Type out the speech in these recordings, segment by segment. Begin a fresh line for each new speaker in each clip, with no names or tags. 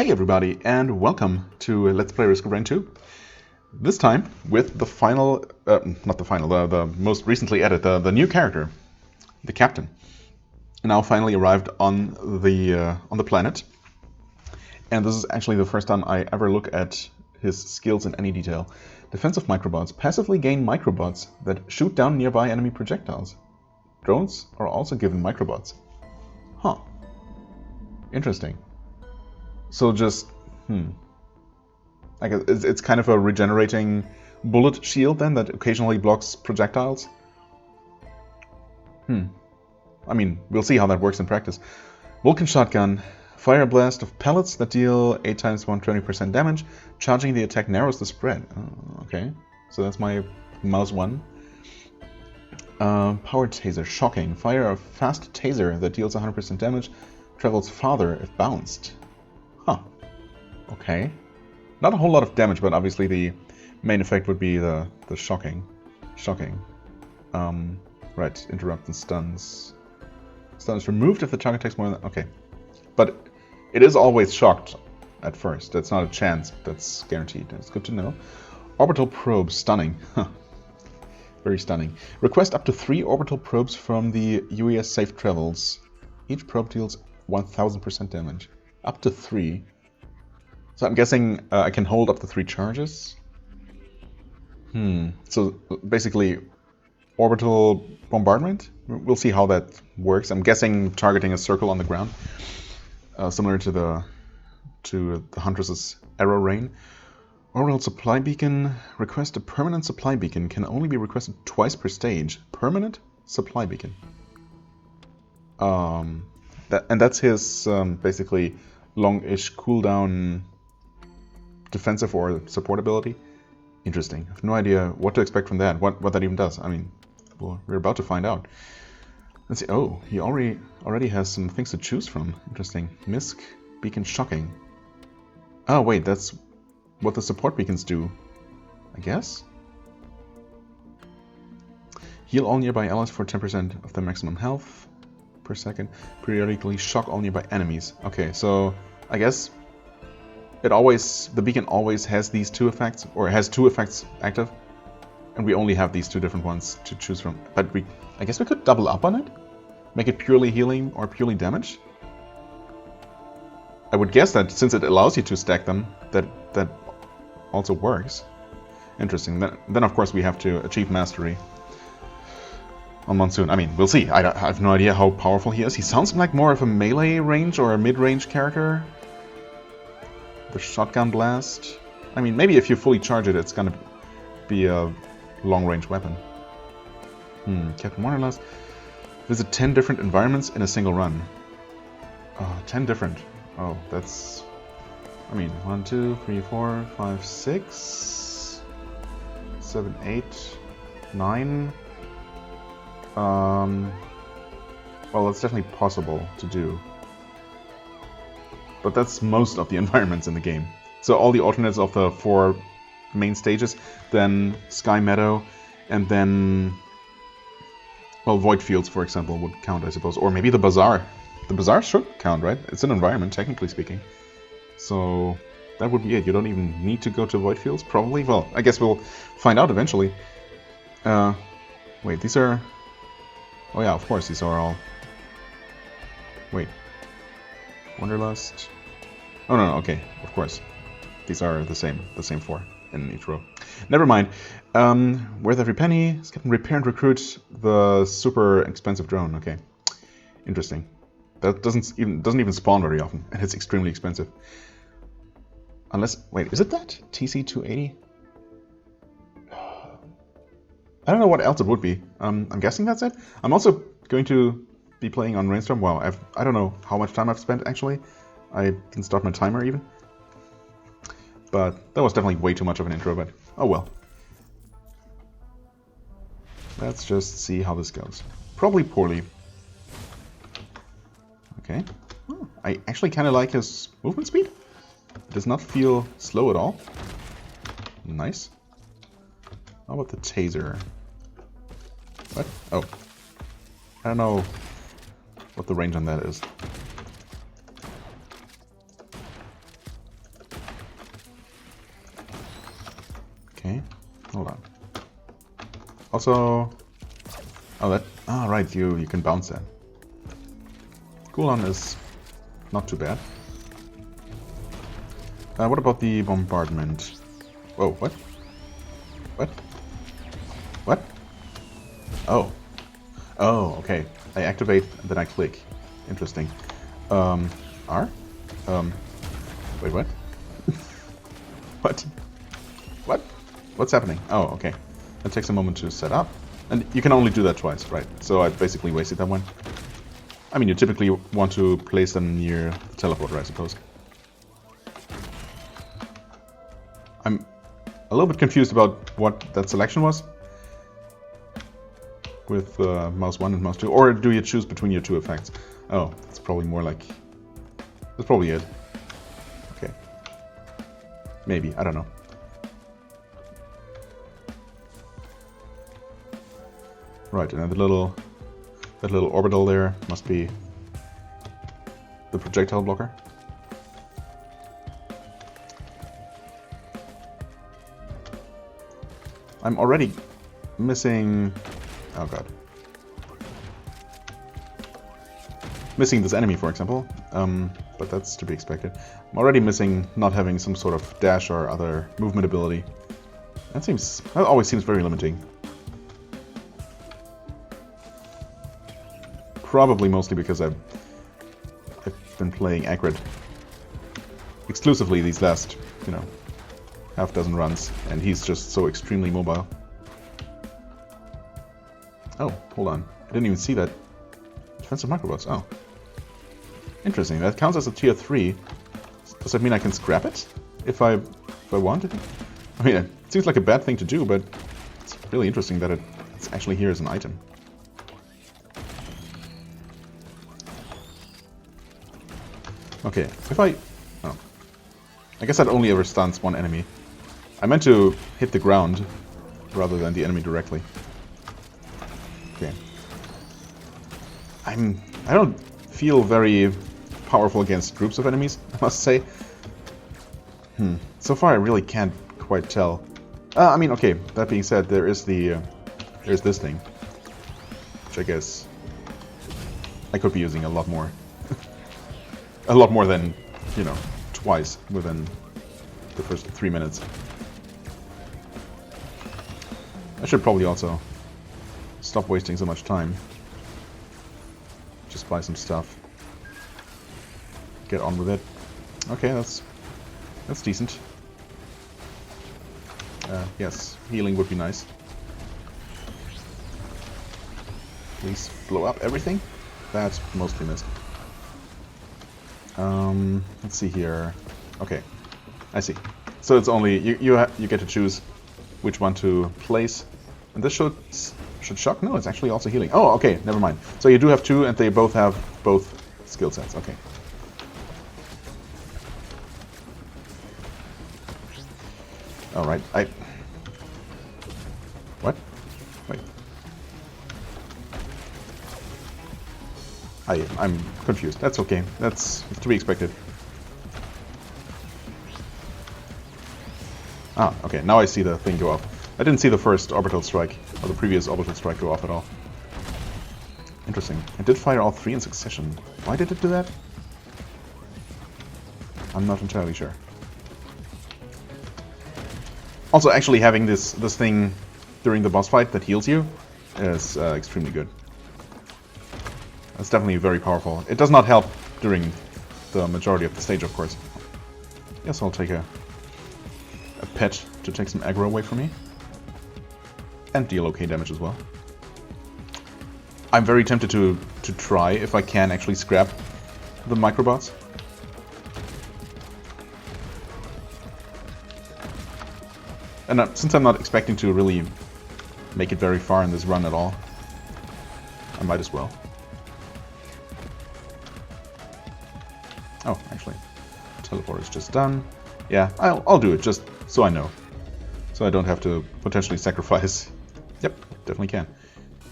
Hey everybody, and welcome to Let's Play Risk of Rain 2. This time with the final, not the final, the most recently added, the new character, the captain. Now finally arrived on the planet, and this is actually the first time I ever look at his skills in any detail. Defensive microbots passively gain microbots that shoot down nearby enemy projectiles. Drones are also given microbots. Huh. Interesting. So just, I guess it's kind of a regenerating bullet shield then that occasionally blocks projectiles. I mean, we'll see how that works in practice. Vulcan shotgun. Fire a blast of pellets that deal 8 times 120% damage. Charging the attack narrows the spread. Oh, okay, so that's my mouse one. Power taser. Shocking. Fire a fast taser that deals 100% damage. Travels farther if bounced. Huh. Okay. Not a whole lot of damage, but obviously the main effect would be the shocking. Right. Interrupt and stuns. Stun is removed if the target takes more than... Okay. But it is always shocked at first. That's not a chance. That's guaranteed. That's good to know. Orbital probe. Stunning. Huh. Very stunning. Request up to 3 orbital probes from the UES safe travels. Each probe deals 1000% damage. Up to 3. So I'm guessing I can hold up to 3 charges. So basically, orbital bombardment? We'll see how that works. I'm guessing targeting a circle on the ground. Similar to the Huntress's arrow rain. Orbital supply beacon. Request a permanent supply beacon. Can only be requested twice per stage. Permanent supply beacon. And that's his basically long-ish cooldown defensive or support ability. Interesting. I have no idea what to expect from that. What that even does. I mean, well, we're about to find out. Let's see. Oh, he already has some things to choose from. Interesting. Misc, beacon, shocking. Oh wait, that's what the support beacons do, I guess. Heal all nearby allies for 10% of their maximum health per second. Periodically shock all nearby enemies. Okay, so I guess the beacon always has these 2 effects, or has 2 effects active, and we only have these 2 different ones to choose from. But I guess we could double up on it, make it purely healing or purely damage. I would guess that since it allows you to stack them, that also works. Interesting. Then of course we have to achieve mastery on Monsoon. I mean, we'll see. I have no idea how powerful he is. He sounds like more of a melee range or a mid-range character. The shotgun blast. I mean, maybe if you fully charge it, it's gonna be a long-range weapon. Captain Wanderlust. Visit 10 different environments in a single run. 10 different. Oh, that's... I mean, 1, 2, 3, 4, 5, 6... 7, 8... 9... Well, that's definitely possible to do. But that's most of the environments in the game. So all the alternates of the 4 main stages, then Sky Meadow, and then... Well, Void Fields, for example, would count, I suppose. Or maybe the Bazaar. The Bazaar should count, right? It's an environment, technically speaking. So that would be it. You don't even need to go to Void Fields, probably. Well, I guess we'll find out eventually. Wait, these are... Oh yeah, of course, these are all... Wait. Wanderlust... Oh no, okay, of course. These are the same 4 in each row. Never mind. Worth every penny. Skip and repair and recruit the super expensive drone. Okay, interesting. That doesn't even spawn very often, and it's extremely expensive. Unless, wait, is it that TC-280? I don't know what else it would be. I'm guessing that's it. I'm also going to be playing on Rainstorm. Wow, I don't know how much time I've spent actually. I didn't start my timer even. But that was definitely way too much of an intro, but oh well. Let's just see how this goes. Probably poorly. Okay. Oh, I actually kind of like his movement speed. It does not feel slow at all. Nice. How about the taser? What? Oh. I don't know what the range on that is. Okay, hold on. Also, oh that, right, you can bounce that. Cooldown is not too bad. What about the bombardment? Whoa, what? What? What? Oh. Oh, okay. I activate, and then I click. Interesting. R? Wait, what? What? What? What's happening? Oh, okay. It takes a moment to set up. And you can only do that twice, right? So I basically wasted that one. I mean, you typically want to place them near the teleporter, I suppose. I'm a little bit confused about what that selection was. With mouse 1 and mouse 2. Or do you choose between your two effects? Oh, it's probably more like... That's probably it. Okay. Maybe, I don't know. Right, and that little orbital there must be the projectile blocker. I'm already missing... Oh god. Missing this enemy, for example. But that's to be expected. I'm already missing not having some sort of dash or other movement ability. That always seems very limiting. Probably mostly because I've been playing Acrid exclusively these last, half dozen runs, and he's just so extremely mobile. Oh, hold on. I didn't even see that. Defensive microbots. Oh. Interesting. That counts as a tier 3. Does that mean I can scrap it? If I want it? I mean, it seems like a bad thing to do, but it's really interesting that it's actually here as an item. Okay, if I... Oh. I guess that only ever stuns one enemy. I meant to hit the ground rather than the enemy directly. Okay. I don't feel very powerful against groups of enemies, I must say. So far I really can't quite tell. I mean, okay, that being said, there's this thing. Which I guess I could be using a lot more. A lot more than, twice within the first 3 minutes. I should probably also stop wasting so much time. Just buy some stuff. Get on with it. Okay, that's decent. Yes, healing would be nice. Please blow up everything. That's mostly missed. Let's see here. Okay, I see. So it's only you get to choose which one to place, and this should shock. No, it's actually also healing. Oh, okay, never mind. So you do have two, and they both have both skill sets. Okay. All right. What? Wait. I'm confused. That's okay. That's to be expected. Ah, okay. Now I see the thing go off. I didn't see the first orbital strike, or the previous orbital strike go off at all. Interesting. It did fire all three in succession. Why did it do that? I'm not entirely sure. Also, actually having this thing during the boss fight that heals you is extremely good. That's definitely very powerful. It does not help during the majority of the stage, of course. Yes, I'll take a pet to take some aggro away from me. And deal okay damage as well. I'm very tempted to try if I can actually scrap the microbots. And since I'm not expecting to really make it very far in this run at all, I might as well. Oh, actually, teleport is just done. Yeah, I'll do it just so I know, so I don't have to potentially sacrifice. Yep, definitely can.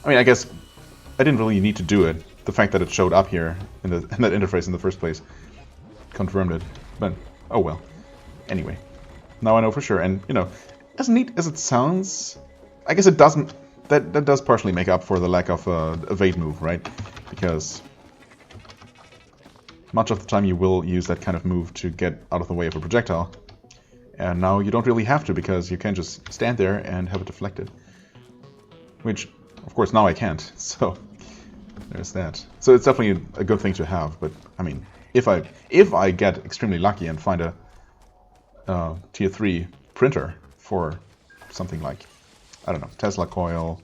I mean, I guess I didn't really need to do it. The fact that it showed up here in that interface in the first place confirmed it. But oh well. Anyway, now I know for sure, and as neat as it sounds, I guess it doesn't. That does partially make up for the lack of evade move, right? Because much of the time you will use that kind of move to get out of the way of a projectile. And now you don't really have to, because you can just stand there and have it deflected. Which, of course, now I can't, so there's that. So it's definitely a good thing to have, but, I mean, if I get extremely lucky and find a tier 3 printer for something like, I don't know, Tesla coil,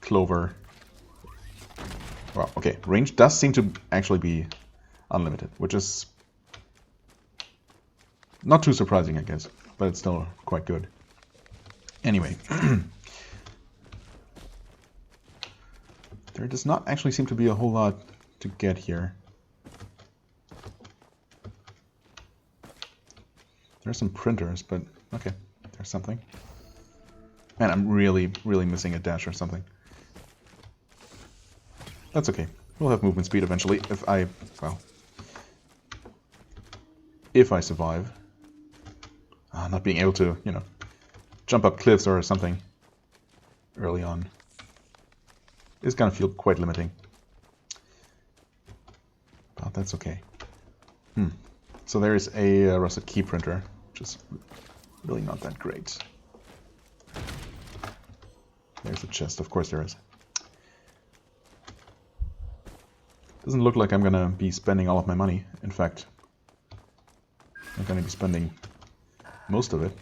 Clover. Well, okay, range does seem to actually be unlimited, which is not too surprising, I guess, but it's still quite good. Anyway, there does not actually seem to be a whole lot to get here. There's some printers, but okay, there's something. Man, I'm really, really missing a dash or something. That's okay. We'll have movement speed eventually if I, well, if I survive. Not being able to, you know, jump up cliffs or something early on is gonna feel quite limiting. But that's okay. So there's a rusted key printer, which is really not that great. There's a chest, of course there is. Doesn't look like I'm gonna be spending all of my money. In fact, I'm gonna be spending most of it.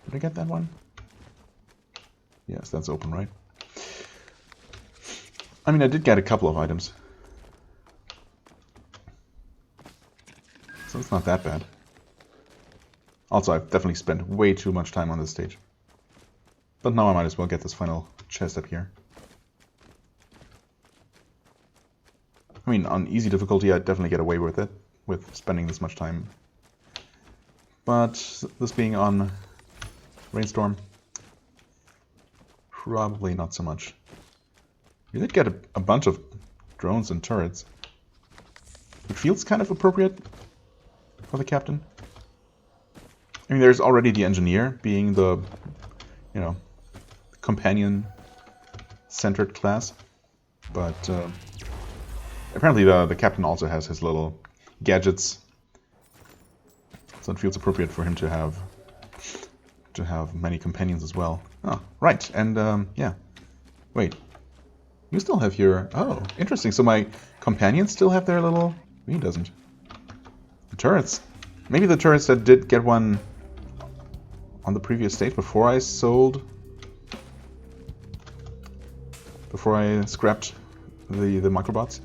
Did I get that one? Yes, that's open, right? I mean, I did get a couple of items. So it's not that bad. Also, I've definitely spent way too much time on this stage. But now I might as well get this final chest up here. I mean, on easy difficulty, I'd definitely get away with it, with spending this much time. But this being on Rainstorm, probably not so much. We did get a bunch of drones and turrets, which feels kind of appropriate for the captain. I mean, there's already the engineer being the, you know, companion-centered class, but apparently the captain also has his little gadgets, so it feels appropriate for him to have many companions as well. Oh, right, and yeah. Wait, you still have your... Oh, interesting. So my companions still have their little... He doesn't. The turrets. Maybe the turrets that did get one on the previous stage before I sold... Before I scrapped the microbots.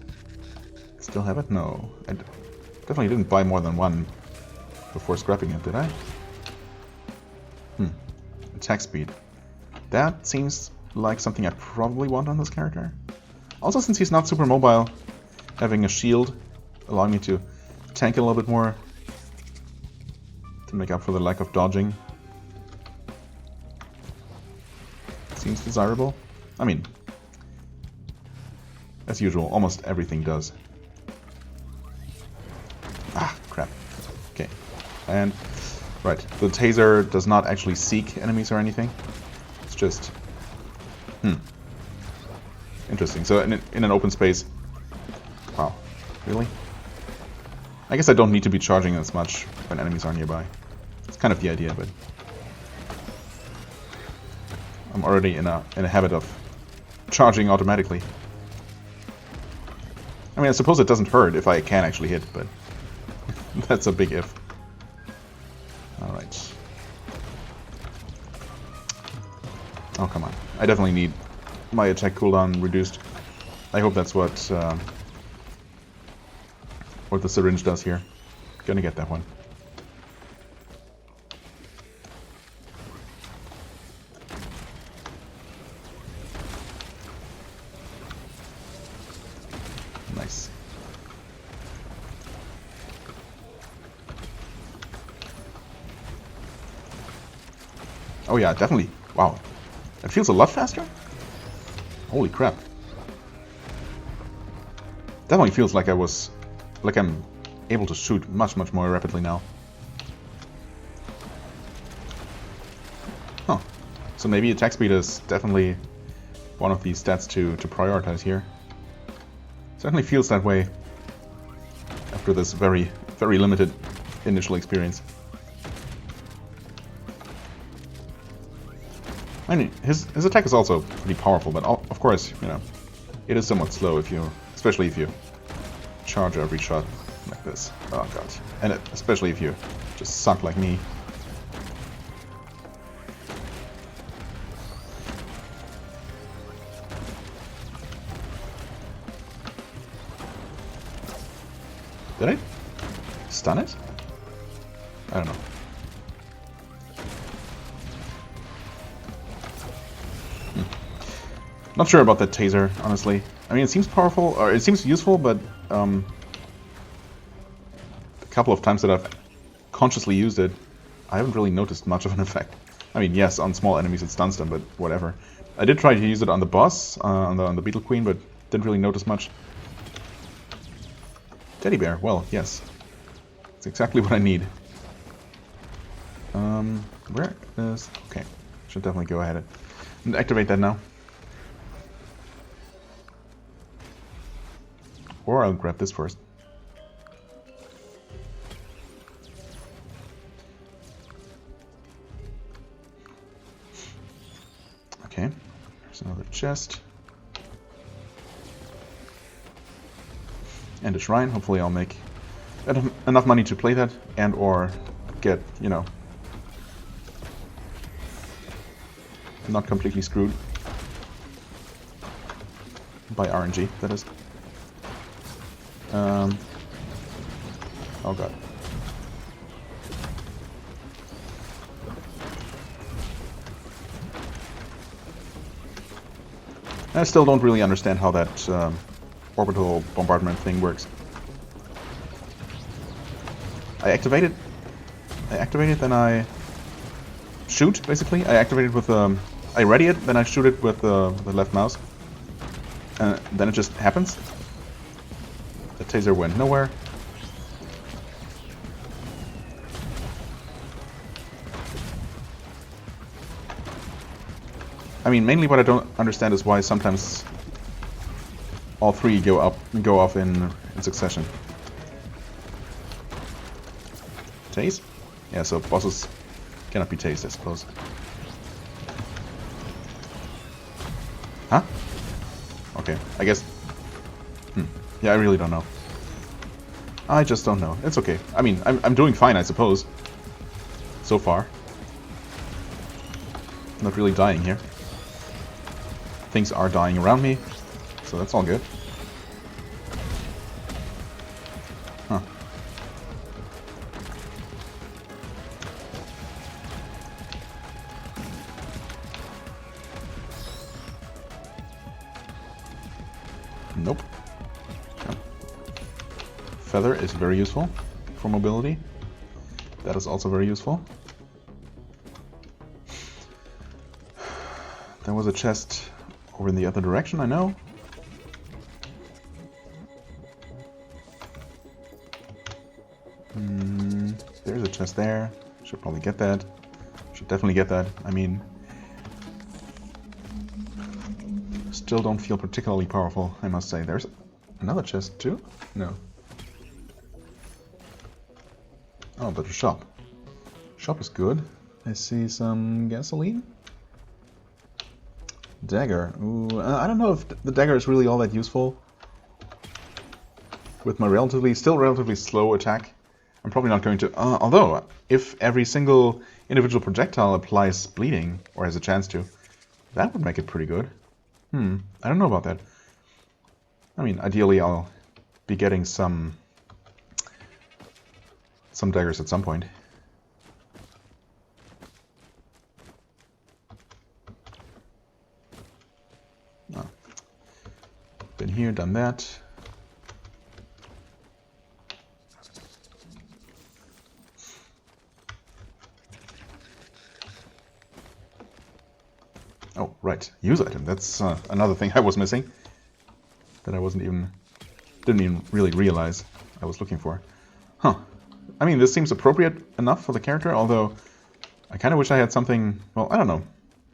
Still have it? No. I definitely didn't buy more than one before scrapping it, did I? Attack speed. That seems like something I probably want on this character. Also, since he's not super mobile, having a shield allowing me to tank a little bit more to make up for the lack of dodging seems desirable. I mean, as usual, almost everything does. Ah, crap. Okay. And, right, the taser does not actually seek enemies or anything. It's just... Interesting. So in an open space... Wow. Really? I guess I don't need to be charging as much when enemies are nearby. It's kind of the idea, but... I'm already in a habit of charging automatically. I mean, I suppose it doesn't hurt if I can actually hit, but... that's a big if. Alright. Oh, come on. I definitely need my attack cooldown reduced. I hope that's what the syringe does here. Gonna get that one. Nice. Oh yeah, definitely. Wow. It feels a lot faster? Holy crap. Definitely feels like I'm able to shoot much more rapidly now. So maybe attack speed is definitely one of these stats to prioritize here. Certainly feels that way after this very, very limited initial experience. I mean, his attack is also pretty powerful, but of course, you know, it is somewhat slow if you, especially if you charge every shot like this. Oh god. And especially if you just suck like me. Did I stun it? I don't know. Not sure about that taser, honestly. I mean, it seems powerful, or it seems useful, but a couple of times that I've consciously used it, I haven't really noticed much of an effect. I mean, yes, on small enemies it stuns them, but whatever. I did try to use it on the boss, on the Beetle Queen, but didn't really notice much. Teddy bear, well, yes. It's exactly what I need. Where is... Okay, should definitely go ahead and activate that now. Or I'll grab this first. Okay, there's another chest. And a shrine. Hopefully I'll make enough money to play that and or get, you know, not completely screwed by RNG, that is. Oh god. I still don't really understand how that orbital bombardment thing works. I activate it, then I shoot, basically. I activate it with I ready it, then I shoot it with the left mouse. Then it just happens. The taser went nowhere. I mean, mainly what I don't understand is why sometimes all three go off in succession. Tase? Yeah, so bosses cannot be tased, I suppose. Huh? Okay, I guess... Yeah, I really don't know. I just don't know. It's okay. I mean, I'm doing fine, I suppose. So far. Not really dying here. Things are dying around me, so that's all good. Huh. Nope. Yeah. Feather is very useful for mobility. That is also very useful. There was a chest over in the other direction, I know. There's a chest there. Should probably get that. Should definitely get that. I mean, still don't feel particularly powerful, I must say. There's another chest too? No. Oh, but a shop. Shop is good. I see some gasoline. Dagger. Ooh, I don't know if the dagger is really all that useful. With my still relatively slow attack, I'm probably not going to... although, if every single individual projectile applies bleeding, or has a chance to, that would make it pretty good. I don't know about that. I mean, ideally I'll be getting some daggers at some point. Been here, done that. Oh, right. Use item. That's another thing I was missing. That I didn't even really realize I was looking for. Huh. I mean, this seems appropriate enough for the character, although I kind of wish I had something, well, I don't know.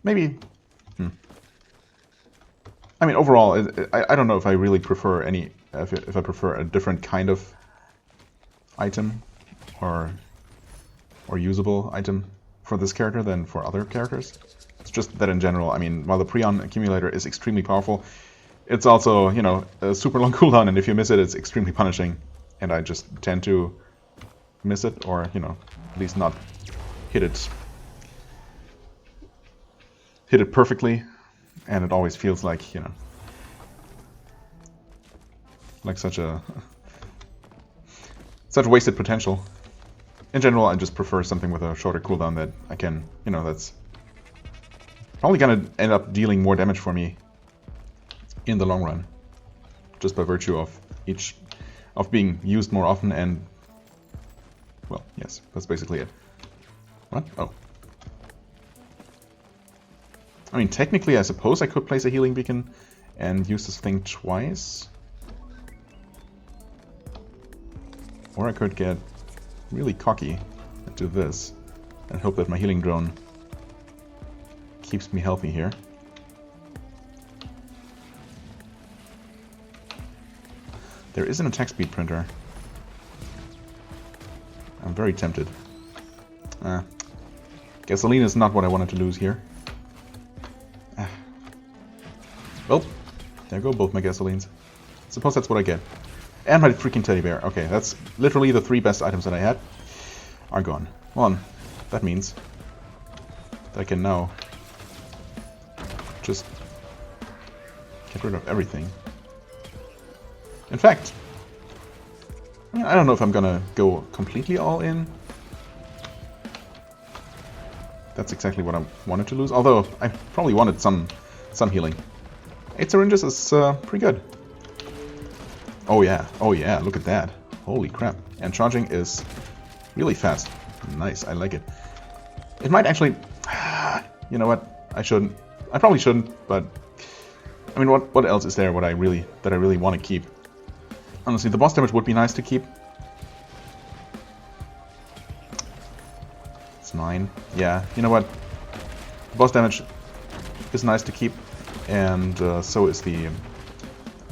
maybe... I mean, overall, I don't know if I really prefer any... If I prefer a different kind of item or usable item for this character than for other characters. It's just that in general, I mean, while the Prion accumulator is extremely powerful, it's also, you know, a super long cooldown, and if you miss it, it's extremely punishing. And I just tend to miss it, or, you know, at least not hit it perfectly, and it always feels like, you know, like such wasted potential. In general, I just prefer something with a shorter cooldown that I can, you know, that's probably gonna end up dealing more damage for me in the long run, just by virtue of being used more often. And, well, yes, that's basically it. What? Oh. I mean, technically, I suppose I could place a healing beacon and use this thing twice. Or I could get really cocky and do this and hope that my healing drone keeps me healthy here. There is an attack speed printer. I'm very tempted. Gasoline is not what I wanted to lose here. Well, there go both my gasolines. Suppose that's what I get. And my freaking teddy bear. Okay, that's literally the 3 best items that I had are gone. Well, that means that I can now just get rid of everything. In fact, I don't know if I'm gonna go completely all in. That's exactly what I wanted to lose, although I probably wanted some healing. 8 syringes is pretty good. Oh yeah, look at that. Holy crap. And charging is really fast. Nice, I like it. It might actually... You know what? I probably shouldn't, but... I mean, what else is there that I really want to keep? Honestly, the boss damage would be nice to keep. It's 9. Yeah, you know what? The boss damage is nice to keep, and so is the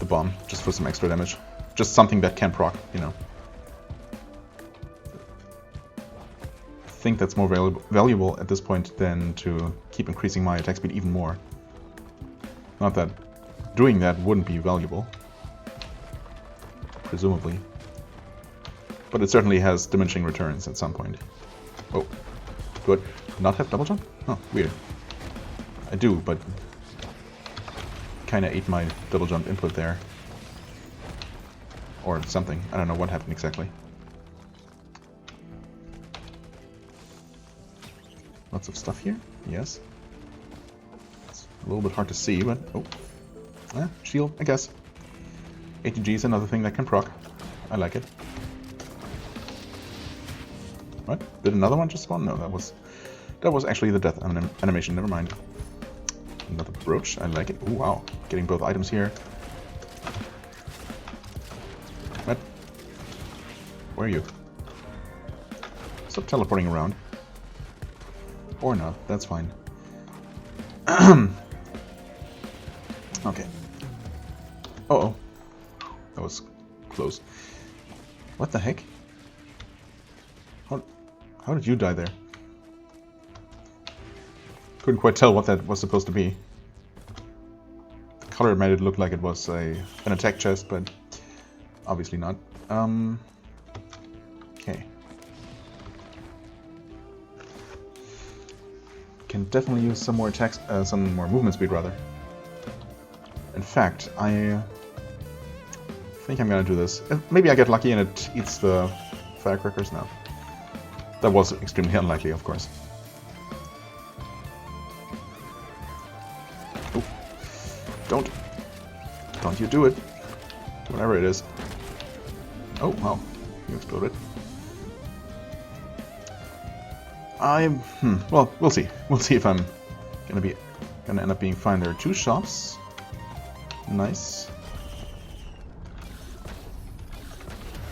bomb, just for some extra damage. Just something that can proc, you know. I think that's more valuable at this point than to keep increasing my attack speed even more. Not that doing that wouldn't be valuable, presumably. But it certainly has diminishing returns at some point. Oh, do I not have double jump? Oh, weird. I do, but kinda ate my double jump input there. Or something. I don't know what happened exactly. Lots of stuff here? Yes. It's a little bit hard to see, but... Oh. Shield, I guess. ATG is another thing that can proc. I like it. What? Did another one just spawn? No, that was actually the death animation. Never mind. Another brooch. I like it. Ooh, wow. Getting both items here. What? Where are you? Stop teleporting around. Or not. That's fine. Okay. Uh-oh. That was close. What the heck? How did you die there? Couldn't quite tell what that was supposed to be. The color made it look like it was an attack chest, but obviously not. Okay. Can definitely use some more attacks, some more movement speed rather. In fact, I think I'm gonna do this. Maybe I get lucky and it eats the firecrackers now. That was extremely unlikely, of course. Oh. Don't you do it. Whatever it is. Oh, wow. You exploded. Well, we'll see. We'll see if I'm gonna end up being fine. There are 2 shops. Nice.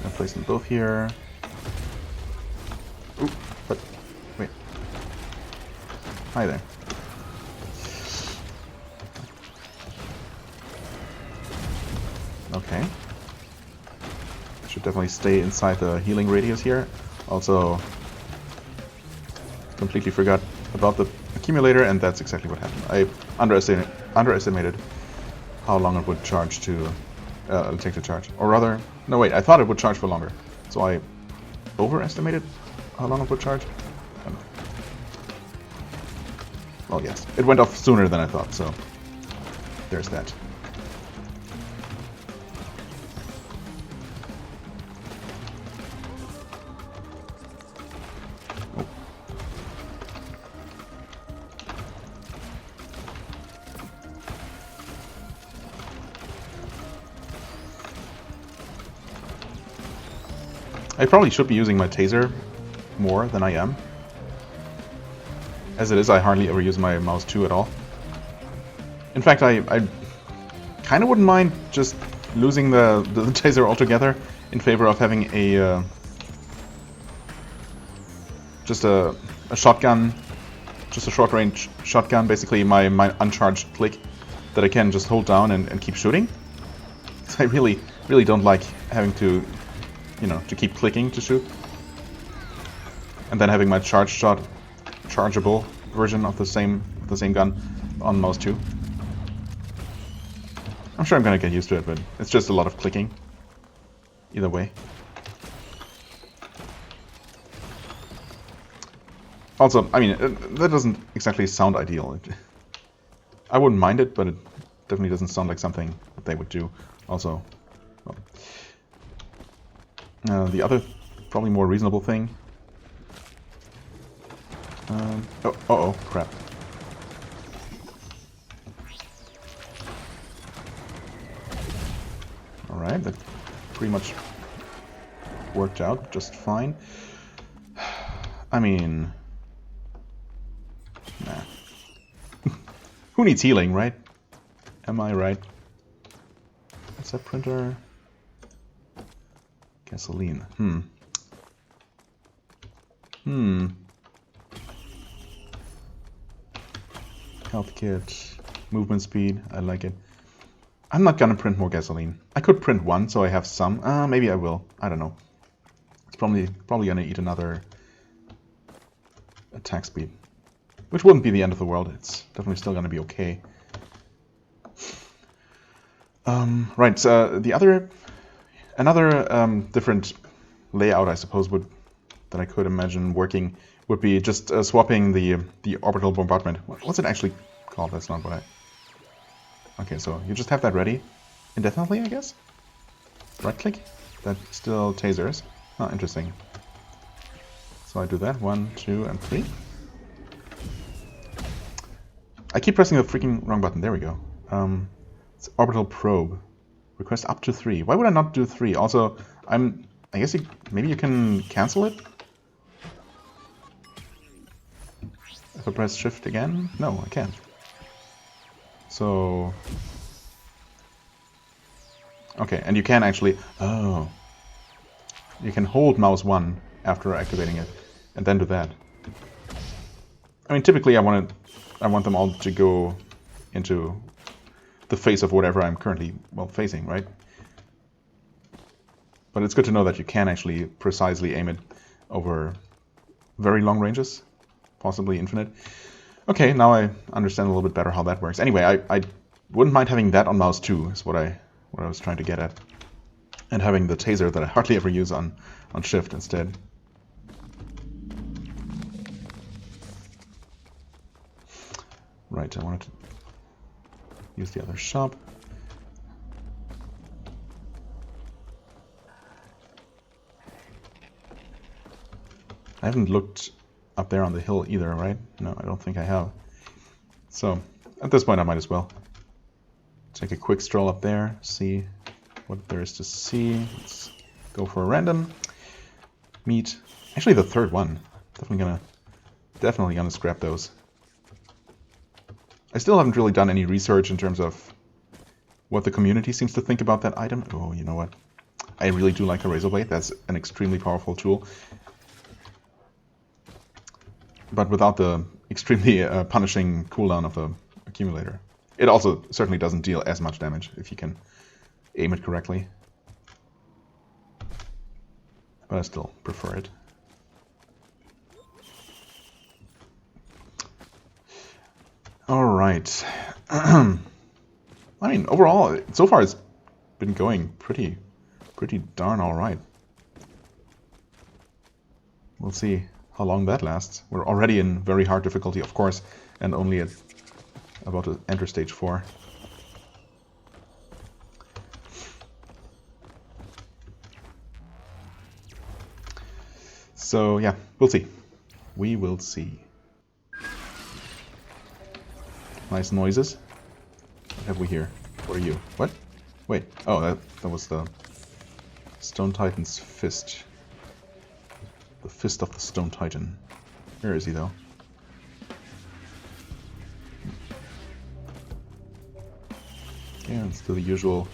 I'll place them both here. Ooh, but wait. Hi there. Okay. Should definitely stay inside the healing radius here. Also, completely forgot about the accumulator, and that's exactly what happened. I underestimated how long it would charge to take to charge. Or rather, no wait, I thought it would charge for longer. So I overestimated how long it would charge? I don't know. Well, yes, it went off sooner than I thought, so there's that. Oh. I probably should be using my taser more than I am. As it is, I hardly ever use my mouse 2 at all. In fact, I kind of wouldn't mind just losing the taser altogether in favor of having a just a shotgun, just a short-range shotgun, basically my uncharged click that I can just hold down and keep shooting. So I really don't like having to, you know, to keep clicking to shoot. And then having my chargeable version of the same gun on mouse 2. I'm sure I'm gonna get used to it, but it's just a lot of clicking. Either way. Also, I mean, that doesn't exactly sound ideal. I wouldn't mind it, but it definitely doesn't sound like something that they would do. Also, well, the other, probably more reasonable thing. Oh, crap. Alright, that pretty much worked out just fine. I mean... Nah. Who needs healing, right? Am I right? What's that printer? Gasoline. Health kit. Movement speed. I like it. I'm not gonna print more gasoline. I could print one, so I have some. Maybe I will. I don't know. It's probably gonna eat another attack speed, which wouldn't be the end of the world. It's definitely still gonna be okay. Right. So another different layout, I suppose, that I could imagine working would be just swapping the orbital bombardment. What's it actually called? That's not what I... Okay, so you just have that ready indefinitely, I guess? Right click? That still tasers. Oh, interesting. So I do that. 1, 2, and 3. I keep pressing the freaking wrong button. There we go. It's orbital probe. Request up to 3. Why would I not do 3? Also, I guess maybe you can cancel it? If I press shift again? No, I can't. So... Okay, and you can actually... Oh. You can hold mouse 1 after activating it, and then do that. I mean, typically I want them all to go into the face of whatever I'm currently, well, facing, right? But it's good to know that you can actually precisely aim it over very long ranges, possibly infinite. Okay, now I understand a little bit better how that works. Anyway, I wouldn't mind having that on mouse 2, is what I was trying to get at. And having the taser that I hardly ever use on shift instead. Right, I wanted to use the other shop. I haven't looked up there on the hill either, right? No, I don't think I have. So, at this point I might as well take a quick stroll up there, see what there is to see. Let's go for a random. Meet. Actually the third one. Definitely gonna scrap those. I still haven't really done any research in terms of what the community seems to think about that item. Oh, you know what? I really do like a razor blade. That's an extremely powerful tool. But without the extremely punishing cooldown of the accumulator. It also certainly doesn't deal as much damage if you can aim it correctly. But I still prefer it. Alright. I mean, overall, so far it's been going pretty darn alright. We'll see how long that lasts. We're already in very hard difficulty, of course, and only at about to enter stage 4. So yeah, we'll see. We will see. Nice noises. What have we here? What are you? What? Wait. Oh, that was the Stone Titan's fist. The fist of the Stone Titan. Where is he, though? Yeah, let's do the usual.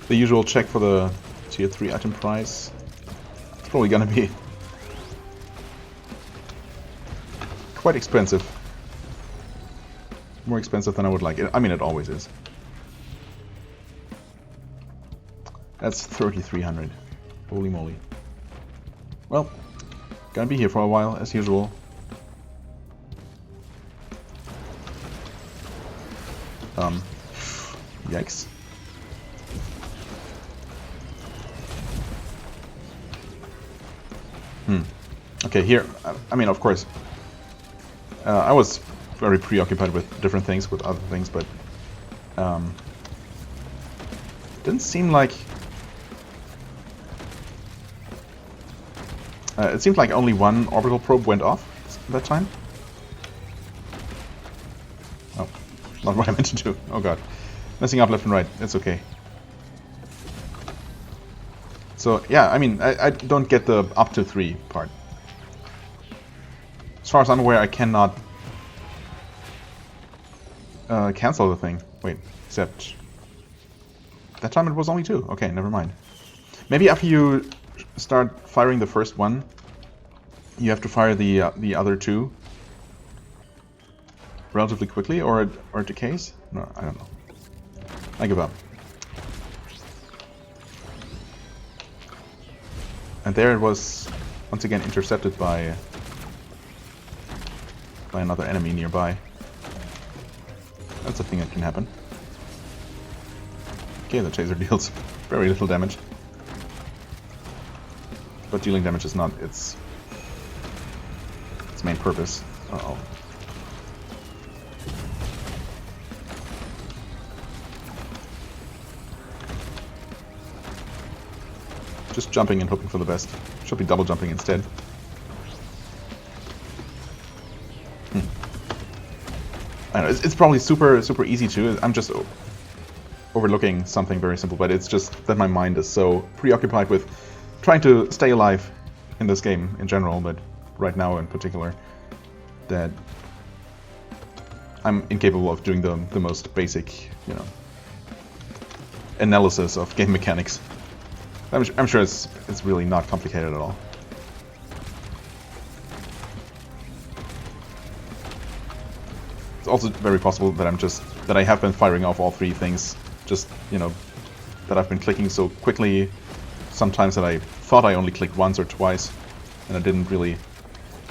The usual check for the tier 3 item price. It's probably gonna be quite expensive. More expensive than I would like. I mean, it always is. That's 3,300. Holy moly. Well, gonna be here for a while, as usual. Yikes. Okay, here, I mean, of course, I was very preoccupied with different things, with other things, but didn't seem like... it seemed like only one orbital probe went off that time. Oh, not what I meant to do. Oh god. Messing up left and right. It's okay. So, yeah, I mean, I don't get the up to 3 part. As far as I'm aware, I cannot cancel the thing. Wait, except... that time it was only 2. Okay, never mind. Maybe after you start firing the first one, you have to fire the other 2 relatively quickly, or it decays? No, I don't know. I give up. And there it was once again intercepted by another enemy nearby. That's a thing that can happen. Okay, the taser deals very little damage. But dealing damage is not its main purpose. Uh-oh. Just jumping and hoping for the best. Should be double jumping instead. I know, it's probably super easy too. I'm just overlooking something very simple, but it's just that my mind is so preoccupied with trying to stay alive in this game in general, but right now in particular, that I'm incapable of doing the most basic, you know, analysis of game mechanics. I'm sure it's really not complicated at all. It's also very possible that I have been firing off all 3 things, just, you know, that I've been clicking so quickly sometimes that I thought I only clicked once or twice, and I didn't really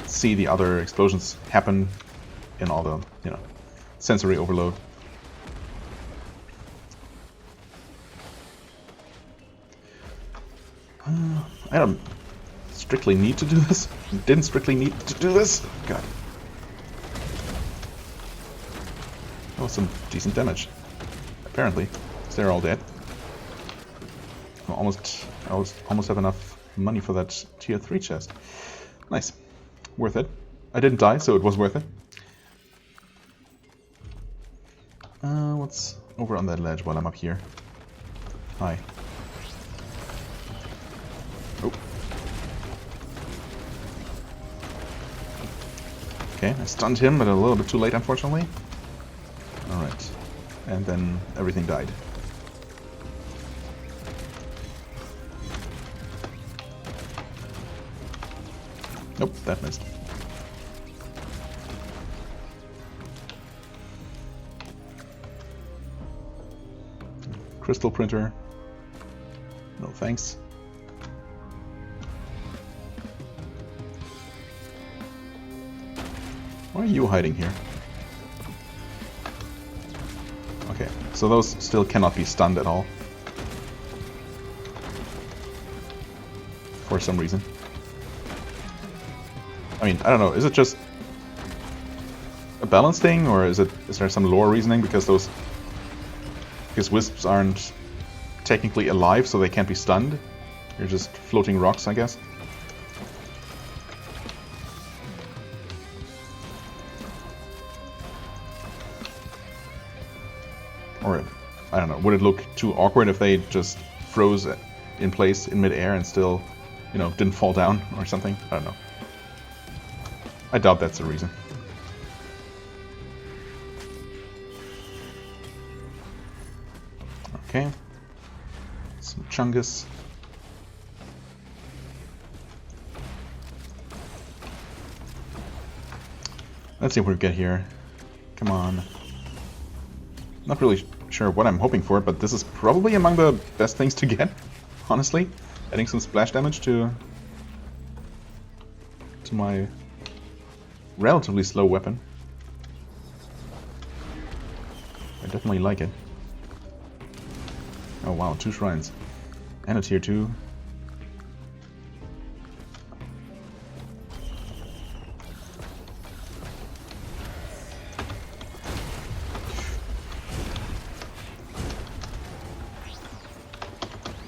see the other explosions happen in all the, you know, sensory overload. I don't strictly need to do this. Didn't strictly need to do this. God. Oh, some decent damage. Apparently. Because they're all dead. I almost have enough money for that tier 3 chest. Nice. Worth it. I didn't die, so it was worth it. What's over on that ledge while I'm up here? Hi. Oh. Okay, I stunned him, but a little bit too late, unfortunately. Alright. And then everything died. Nope, that missed. Crystal printer. No thanks. Why are you hiding here? Okay, so those still cannot be stunned at all. For some reason. I mean, I don't know, is it just a balance thing, or is there some lore reasoning because wisps aren't technically alive, so they can't be stunned? They're just floating rocks, I guess. Or, I don't know, would it look too awkward if they just froze in place in midair and still, you know, didn't fall down or something? I don't know. I doubt that's the reason. Okay. Some Chungus. Let's see what we get here. Come on. Not really sure what I'm hoping for, but this is probably among the best things to get, honestly. Adding some splash damage to my relatively slow weapon. I definitely like it. Oh wow, 2 shrines. And a tier 2.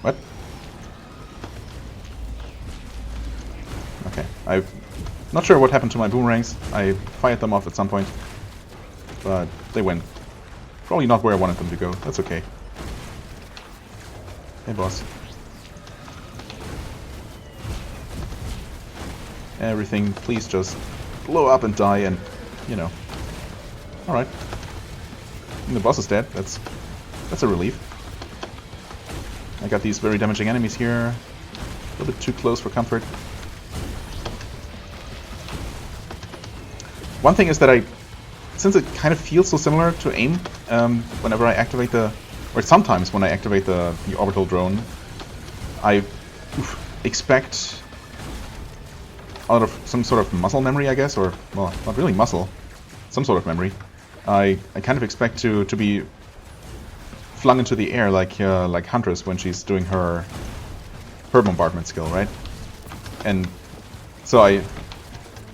What? Okay, I'm not sure what happened to my boomerangs. I fired them off at some point, but they went probably not where I wanted them to go. That's okay. Hey boss. Everything, please just blow up and die and, you know. Alright. The boss is dead. That's a relief. I got these very damaging enemies here. A little bit too close for comfort. One thing is that since it kind of feels so similar to aim, whenever I activate or sometimes when I activate the orbital drone, I expect out of some sort of muscle memory, I guess, or, well, not really muscle, some sort of memory. I kind of expect to be flung into the air like Huntress when she's doing her bombardment skill, right? And so I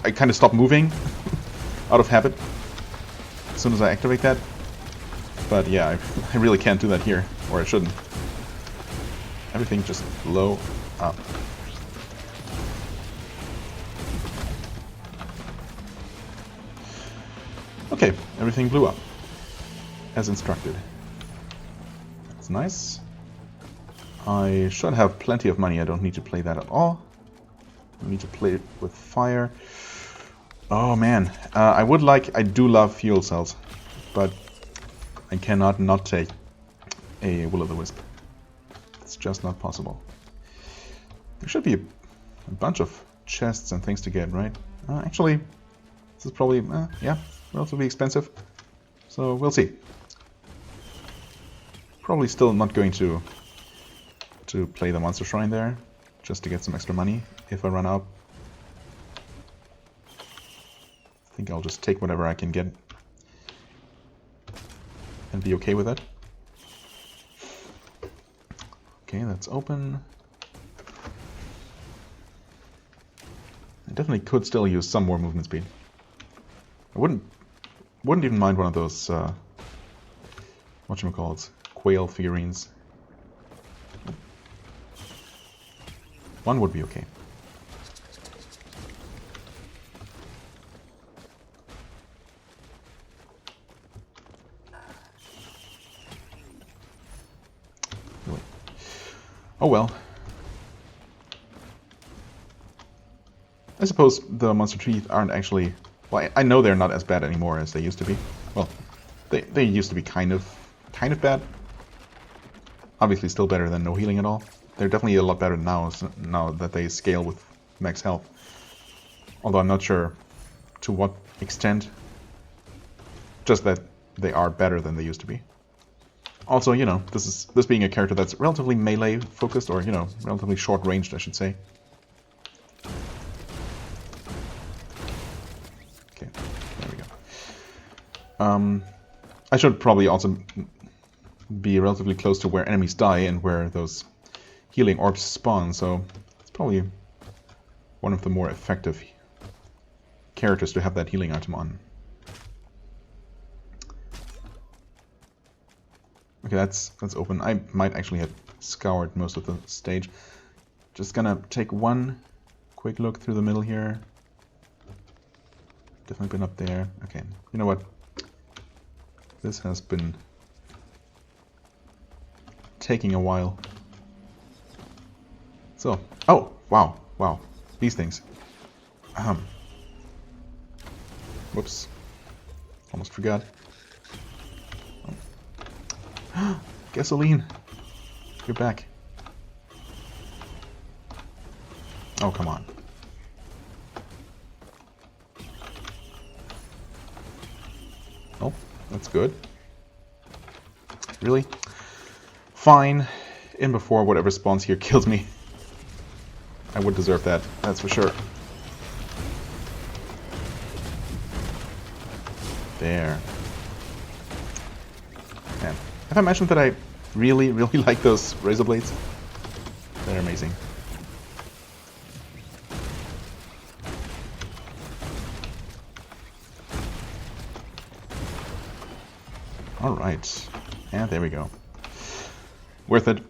kind of stop moving out of habit as soon as I activate that. But yeah, I really can't do that here, or I shouldn't. Everything just blow up. Okay, everything blew up as instructed. That's nice. I should have plenty of money. I don't need to play that at all. I need to play it with fire. Oh man, I do love fuel cells, but I cannot not take a Will-o'-the-Wisp. It's just not possible. There should be a bunch of chests and things to get, right? Actually, this is probably, yeah, relatively expensive. So we'll see. Probably still not going to play the Monster Shrine there, just to get some extra money if I run out. I think I'll just take whatever I can get and be okay with it. Okay, that's open. I definitely could still use some more movement speed. I wouldn't even mind one of those whatchamacallits, quail figurines. One would be okay. Oh well. I suppose the monster teeth aren't actually... Well, I know they're not as bad anymore as they used to be. Well, they used to be kind of bad. Obviously still better than no healing at all. They're definitely a lot better now that they scale with max health. Although I'm not sure to what extent. Just that they are better than they used to be. Also, you know, this being a character that's relatively melee focused, or, you know, relatively short ranged, I should say. Okay, there we go. I should probably also be relatively close to where enemies die and where those healing orbs spawn, so it's probably one of the more effective characters to have that healing item on. Okay, that's open. I might actually have scoured most of the stage. Just gonna take one quick look through the middle here. Definitely been up there. Okay, you know what? This has been taking a while. So, oh, wow, these things. Whoops, almost forgot. Oh. Gasoline, you're back. Oh, come on. Oh, that's good. Really? Fine. In before whatever spawns here kills me. I would deserve that, that's for sure. There. Man. Have I mentioned that I really like those razor blades? They're amazing. Alright. And there we go. Worth it.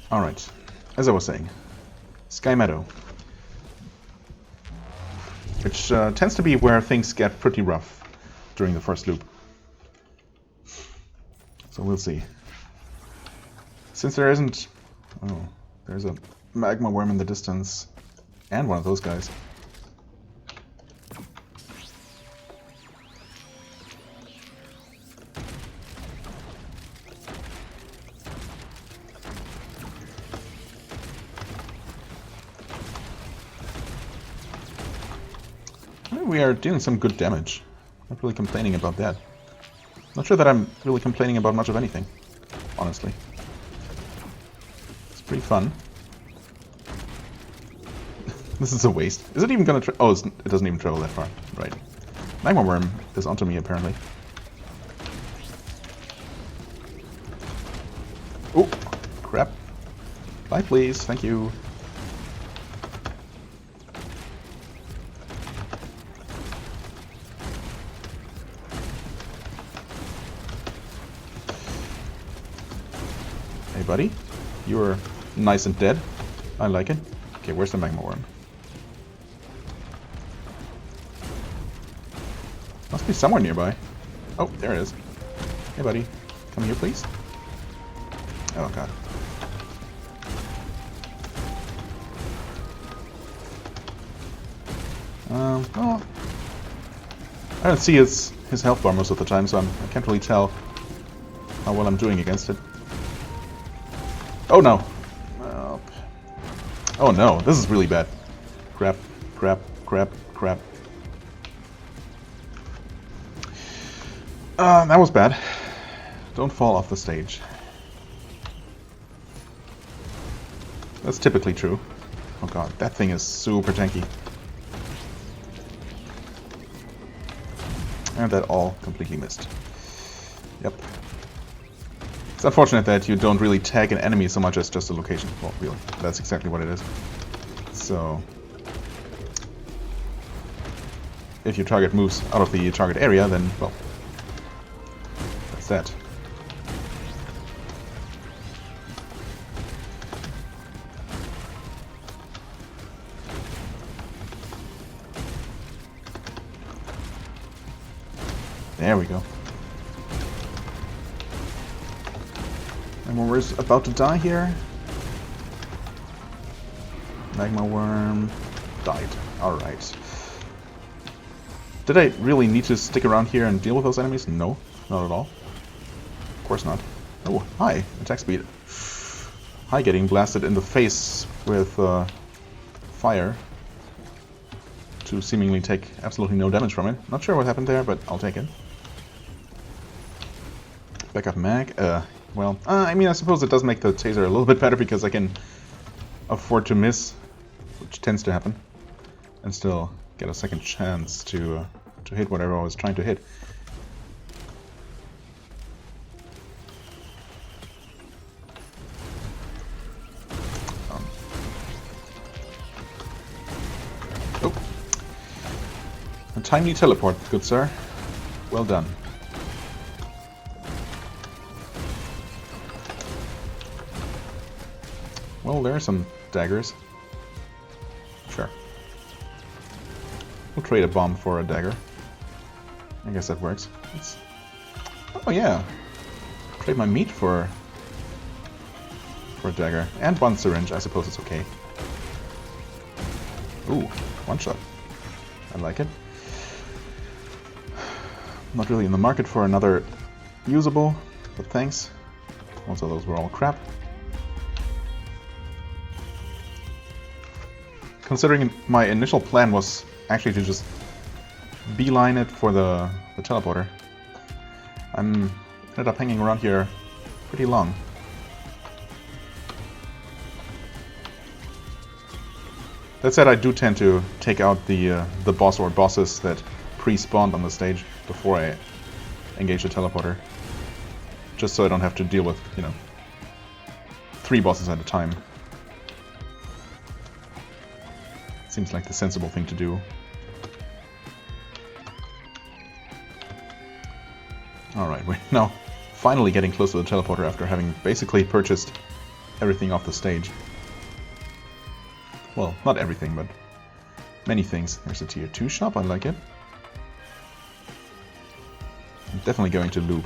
Alright. As I was saying. Sky Meadow. Which tends to be where things get pretty rough during the first loop. So we'll see. Since there isn't... Oh, there's a magma worm in the distance. And one of those guys. We are dealing some good damage. Not really complaining about that. Not sure that I'm really complaining about much of anything, honestly. It's pretty fun. This is a waste. Is it even gonna oh, it doesn't even travel that far. Right. Magma worm is onto me, apparently. Oh, crap. Bye, please. Thank you. Hey, buddy. You are nice and dead. I like it. Okay, where's the magma worm? Must be somewhere nearby. Oh, there it is. Hey, buddy. Come here, please. Oh, God. Well, I don't see his health bar most of the time, so I can't really tell how well I'm doing against it. Oh, no. Oh, no. This is really bad. Crap, crap, crap, crap. That was bad. Don't fall off the stage. That's typically true. Oh god, that thing is super tanky. And that all completely missed. Yep. It's unfortunate that you don't really tag an enemy so much as just a location. Well, really, that's exactly what it is. So, if your target moves out of the target area, then, well, that's that. There we go. And we're about to die here. Magma worm died. Alright. Did I really need to stick around here and deal with those enemies? No, not at all. Of course not. Oh, hi. Attack speed. Hi, getting blasted in the face with fire. to seemingly take absolutely no damage from it. Not sure what happened there, but I'll take it. Backup mag. Well, I mean, I suppose it does make the taser a little bit better because I can afford to miss, which tends to happen, and still get a second chance to hit whatever I was trying to hit. Oh. A timely teleport, good sir. Well done. Well, there are some daggers. Sure. We'll trade a bomb for a dagger. I guess that works. Oh yeah. Trade my meat for a dagger. And one syringe, I suppose it's okay. Ooh, one shot. I like it. Not really in the market for another usable, but thanks. Also, those were all crap. Considering my initial plan was actually to just beeline it for the teleporter, I ended up hanging around here pretty long. That said, I do tend to take out the boss or bosses that pre-spawned on the stage before I engage the teleporter, just so I don't have to deal with, you know, 3 bosses at a time. Seems like the sensible thing to do. Alright, we're now finally getting close to the teleporter after having basically purchased everything off the stage. Well, not everything, but many things. There's a tier 2 shop, I like it. I'm definitely going to loop.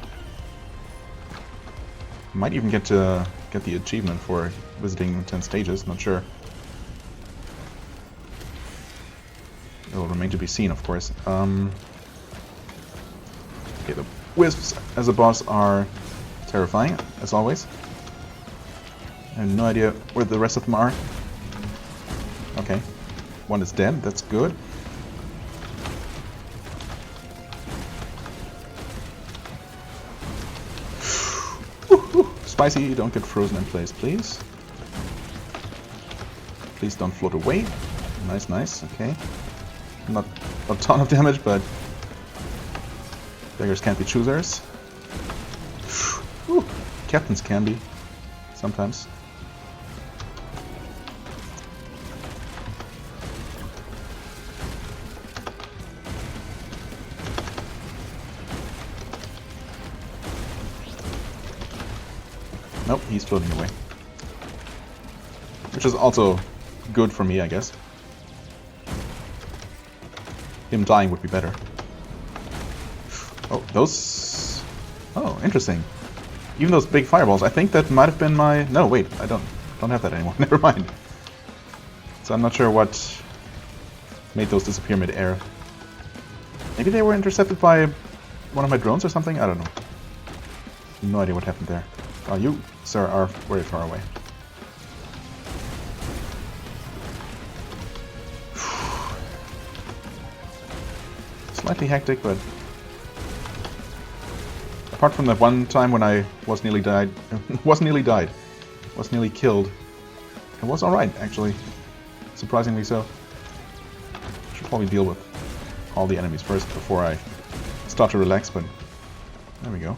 Might even get the achievement for visiting 10 stages, not sure. It will remain to be seen, of course. Okay, the wisps as a boss are terrifying, as always. I have no idea where the rest of them are. Okay, one is dead, that's good. Spicy, don't get frozen in place, please. Please don't float away. Nice, nice, okay. Not a ton of damage, but beggars can't be choosers. Whew. Captains can be, sometimes. Nope, he's floating away. Which is also good for me, I guess. Him dying would be better. Oh, those... Oh, interesting. Even those big fireballs, I think that might have been my... No, wait, I don't have that anymore. Never mind. So I'm not sure what made those disappear mid-air. Maybe they were intercepted by one of my drones or something? I don't know. No idea what happened there. Oh, you, sir, are very far away. Slightly hectic, but apart from that one time when I was nearly killed, it was alright, actually. Surprisingly so. Should probably deal with all the enemies first before I start to relax, but there we go.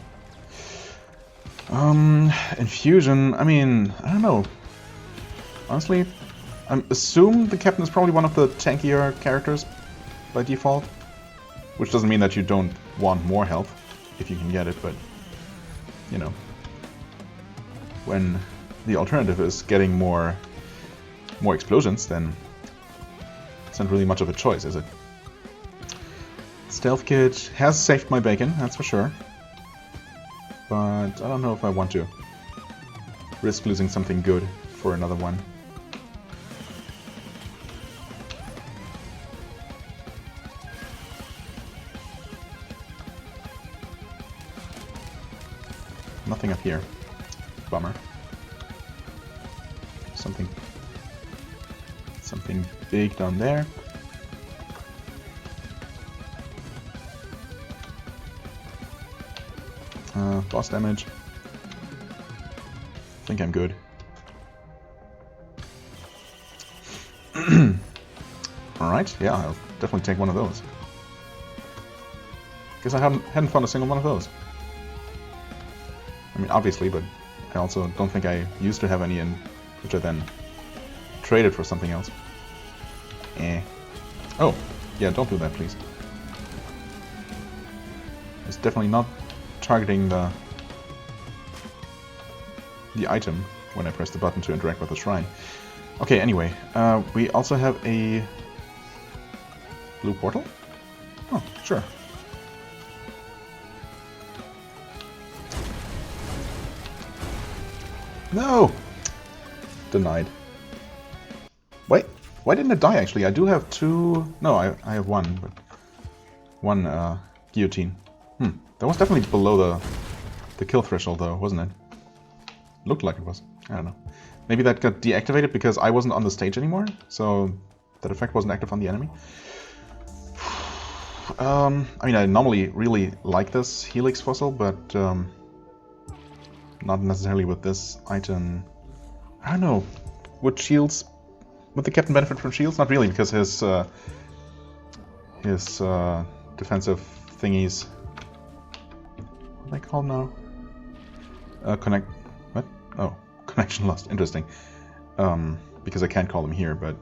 Infusion, I mean, I don't know. Honestly, I assume the captain is probably one of the tankier characters by default. Which doesn't mean that you don't want more health, if you can get it, but, you know, when the alternative is getting more explosions, then it's not really much of a choice, is it? Stealth kit has saved my bacon, that's for sure. But I don't know if I want to risk losing something good for another one. Nothing up here. Bummer. Something big down there. Boss damage. I think I'm good. Alright, yeah, I'll definitely take one of those. Guess I hadn't found a single one of those. I mean, obviously, but I also don't think I used to have any in, which I then traded for something else. Oh, yeah, don't do that, please. It's definitely not targeting the item when I press the button to interact with the shrine. Okay, anyway, we also have a blue portal? Oh, sure. No! Denied. Wait, why didn't it die actually? I do have two... No, I have one, but... One, guillotine. That was definitely below the kill threshold though, wasn't it? Looked like it was. I don't know. Maybe that got deactivated because I wasn't on the stage anymore, so that effect wasn't active on the enemy. I mean, I normally really like this Helix fossil, but not necessarily with this item. I don't know. Would the captain benefit from shields? Not really, because his defensive thingies. What are they called now? What? Oh, connection lost. Interesting. Because I can't call them here, but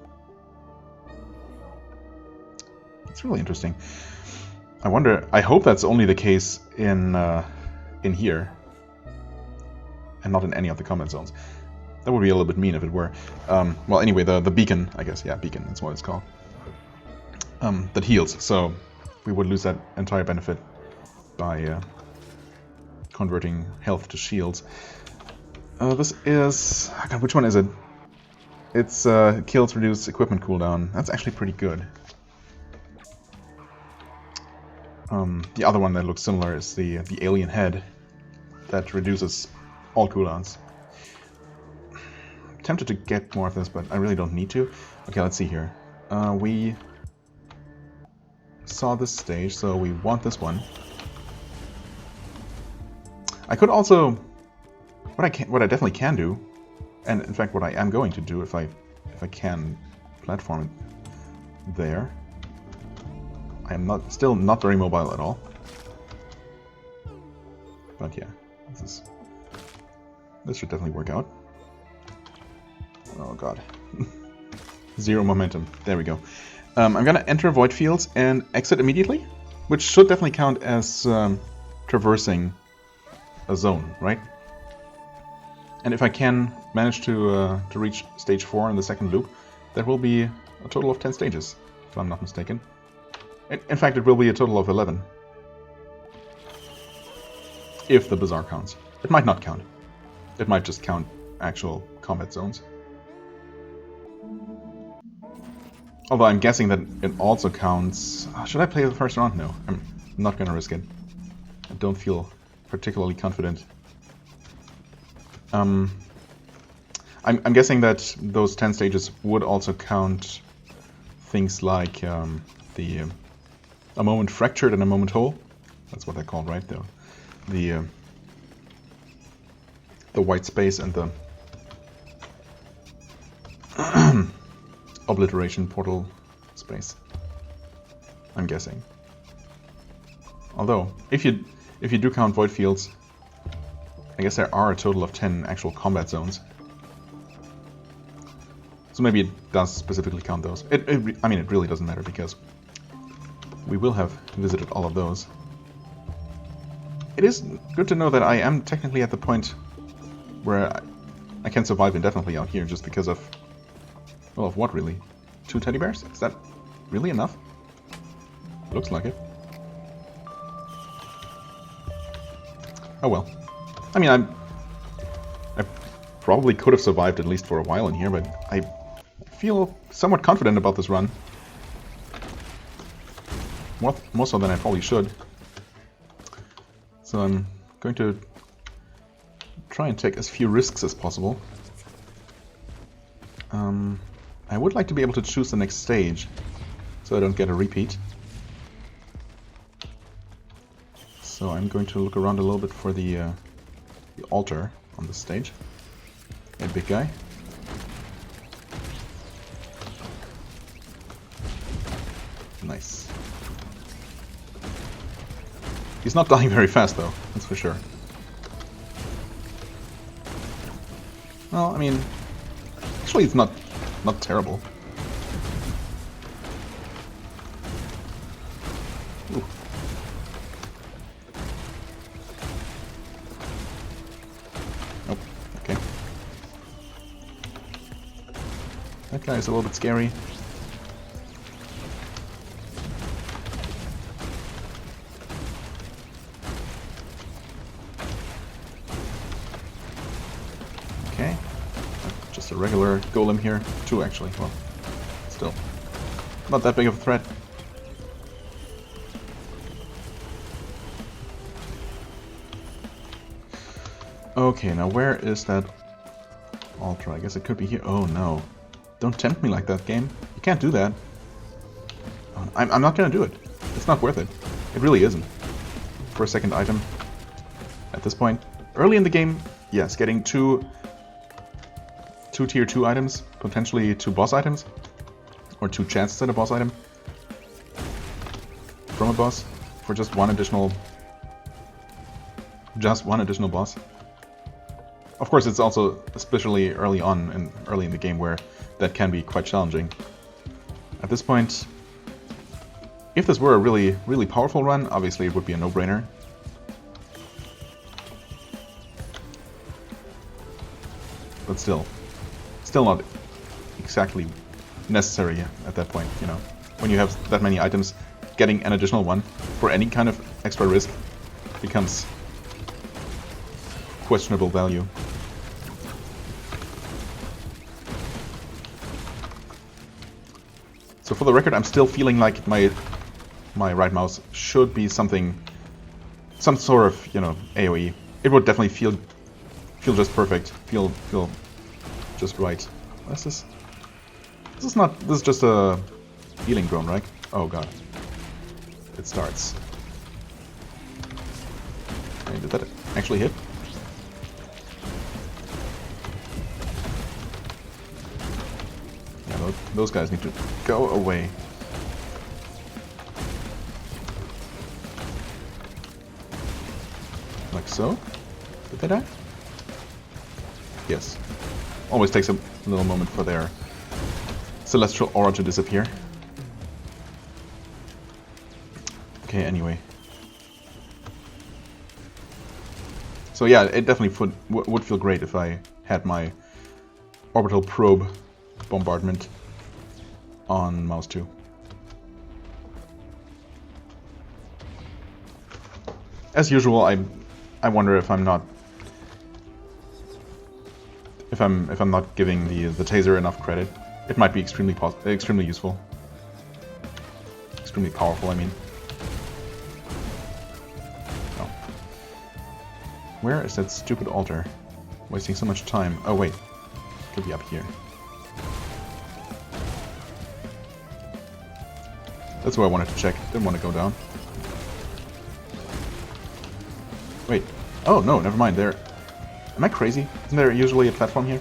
it's really interesting. I wonder. I hope that's only the case in here, and not in any of the combat zones. That would be a little bit mean if it were. Well, anyway, the beacon, I guess. Yeah, beacon. That's what it's called. That heals. So we would lose that entire benefit by converting health to shields. This is... God, which one is it? It's kills reduce equipment cooldown. That's actually pretty good. The other one that looks similar is the alien head that reduces all cooldowns. I'm tempted to get more of this, but I really don't need to. Okay, let's see here. We saw this stage, so we want this one. I could also... What I definitely can do, and in fact what I am going to do if I can platform it there. I am still not very mobile at all. But yeah, this should definitely work out. Oh god. 0 momentum. There we go. I'm gonna enter void fields and exit immediately, which should definitely count as traversing a zone, right? And if I can manage to reach stage 4 in the second loop, there will be a total of 10 stages, if I'm not mistaken. In fact, it will be a total of 11. If the Bazaar counts. It might not count. It might just count actual combat zones. Although I'm guessing that it also counts... should I play the first round? No, I'm not going to risk it. I don't feel particularly confident. I'm guessing that those 10 stages would also count things like a moment fractured and a moment whole. That's what they're called, right? The white space and the obliteration portal space. I'm guessing. Although, if you do count void fields, I guess there are a total of 10 actual combat zones. So maybe it does specifically count those. I mean, it really doesn't matter because we will have visited all of those. It is good to know that I am technically at the point where I can survive indefinitely out here just because of... Well, of what really? 2 teddy bears? Is that really enough? Looks like it. Oh well. I mean, I probably could have survived at least for a while in here, but I feel somewhat confident about this run. More so than I probably should. So I'm going to try and take as few risks as possible. I would like to be able to choose the next stage, so I don't get a repeat. So So I'm going to look around a little bit for the altar on the stage. A big guy. Nice. He's not dying very fast though, that's for sure. Well, I mean, actually it's not terrible. Ooh. Nope, okay. That guy is a little bit scary. Okay. Just a regular golem here. Two actually, well, still. Not that big of a threat. Okay, now where is that altar? I guess it could be here. Oh no. Don't tempt me like that, game. You can't do that. I'm not gonna do it. It's not worth it. It really isn't. For a second item. At this point. Early in the game, yes, getting two tier 2 items, potentially 2 boss items. Or 2 chances at a boss item. From a boss. For just one additional boss. Of course, it's also especially early in the game where that can be quite challenging. At this point, if this were a really, really powerful run, obviously it would be a no-brainer. But still not exactly necessary at that point, you know. When you have that many items, getting an additional one for any kind of extra risk becomes questionable value. So for the record, I'm still feeling like my right mouse should be some sort of, you know, AoE. It would definitely feel just perfect. Feel just right. What is this? This is just a healing drone, right? Oh god. It starts. Okay, did that actually hit? Yeah, those guys need to go away. Like so? Did they die? Yes. Always takes a little moment for their celestial aura to disappear. Okay, anyway. So yeah, it definitely would feel great if I had my orbital probe bombardment on mouse 2. As usual, I wonder if I'm not giving the taser enough credit. It might be extremely useful. Extremely powerful, I mean. Oh. Where is that stupid altar? Wasting so much time. Oh wait. It could be up here. That's what I wanted to check. Didn't want to go down. Wait. Oh no, never mind. There. Am I crazy? Isn't there usually a platform here?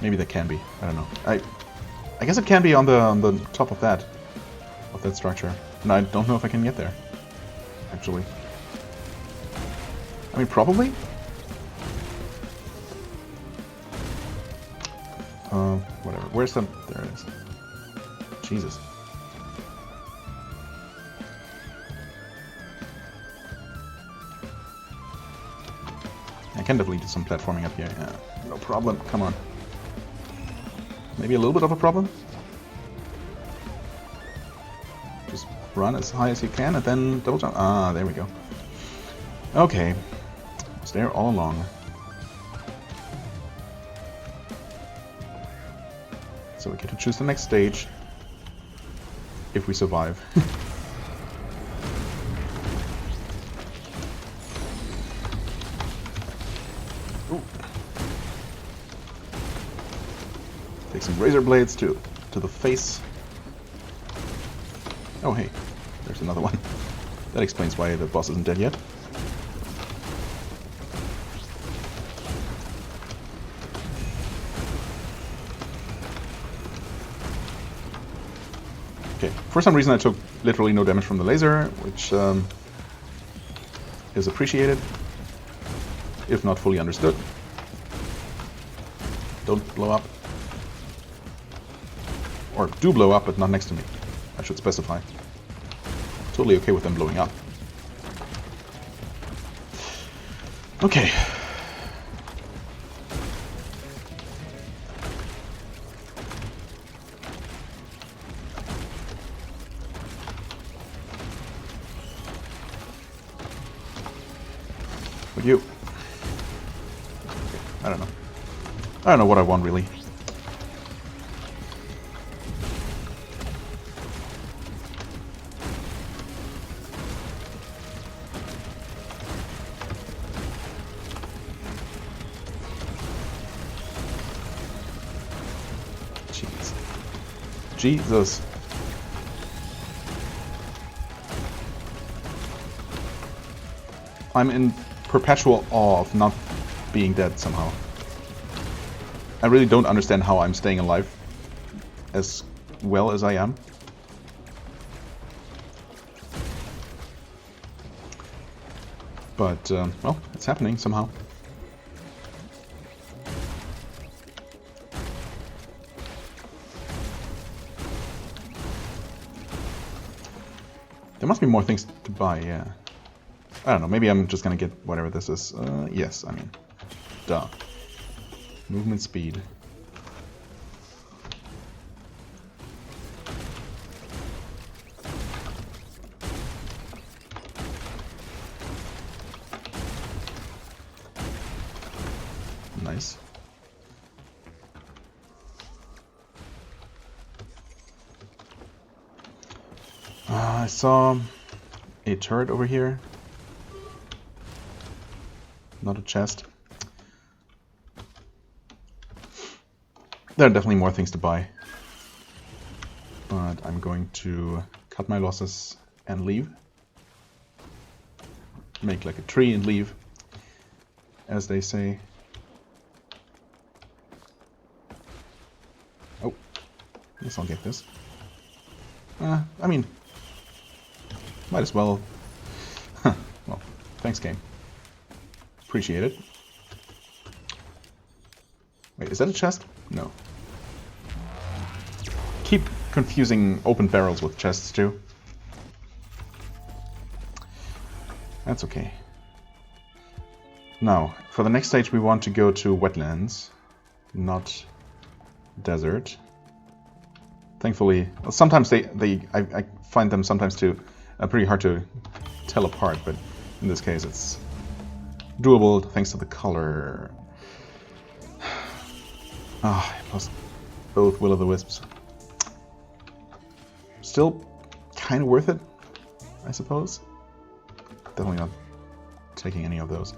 Maybe there can be. I don't know. I guess it can be on the top of that structure, and I don't know if I can get there. Actually, I mean probably. Whatever. Where's the? There it is. Jesus. I can definitely do some platforming up here. Yeah, no problem. Come on. Maybe a little bit of a problem. Just run as high as you can and then double jump. Ah, there we go. Okay. It's there all along. So we get to choose the next stage. If we survive. Take some razor blades to the face. Oh hey, there's another one. That explains why the boss isn't dead yet. Okay, for some reason I took literally no damage from the laser, which is appreciated, if not fully understood. Don't blow up. Or do blow up, but not next to me. I should specify. Totally okay with them blowing up. Okay. With you. I don't know. I don't know what I want, really. Jesus. I'm in perpetual awe of not being dead somehow. I really don't understand how I'm staying alive as well as I am. But, well, it's happening somehow. There must be more things to buy, yeah. I don't know, maybe I'm just gonna get whatever this is. Yes, I mean, duh. Movement speed. Nice. I saw a turret over here. Not a chest. There are definitely more things to buy. But I'm going to cut my losses and leave. Make like a tree and leave, as they say. Oh, guess I'll get this. I mean, might as well. Well, thanks, game. Appreciate it. Wait, is that a chest? No. Keep confusing open barrels with chests too. That's okay. Now, for the next stage we want to go to wetlands, not desert. Thankfully, well, sometimes I find them sometimes too pretty hard to tell apart, but in this case it's doable thanks to the color. Ah, I lost both Will-o'-the-Wisps. Still kind of worth it, I suppose. Definitely not taking any of those.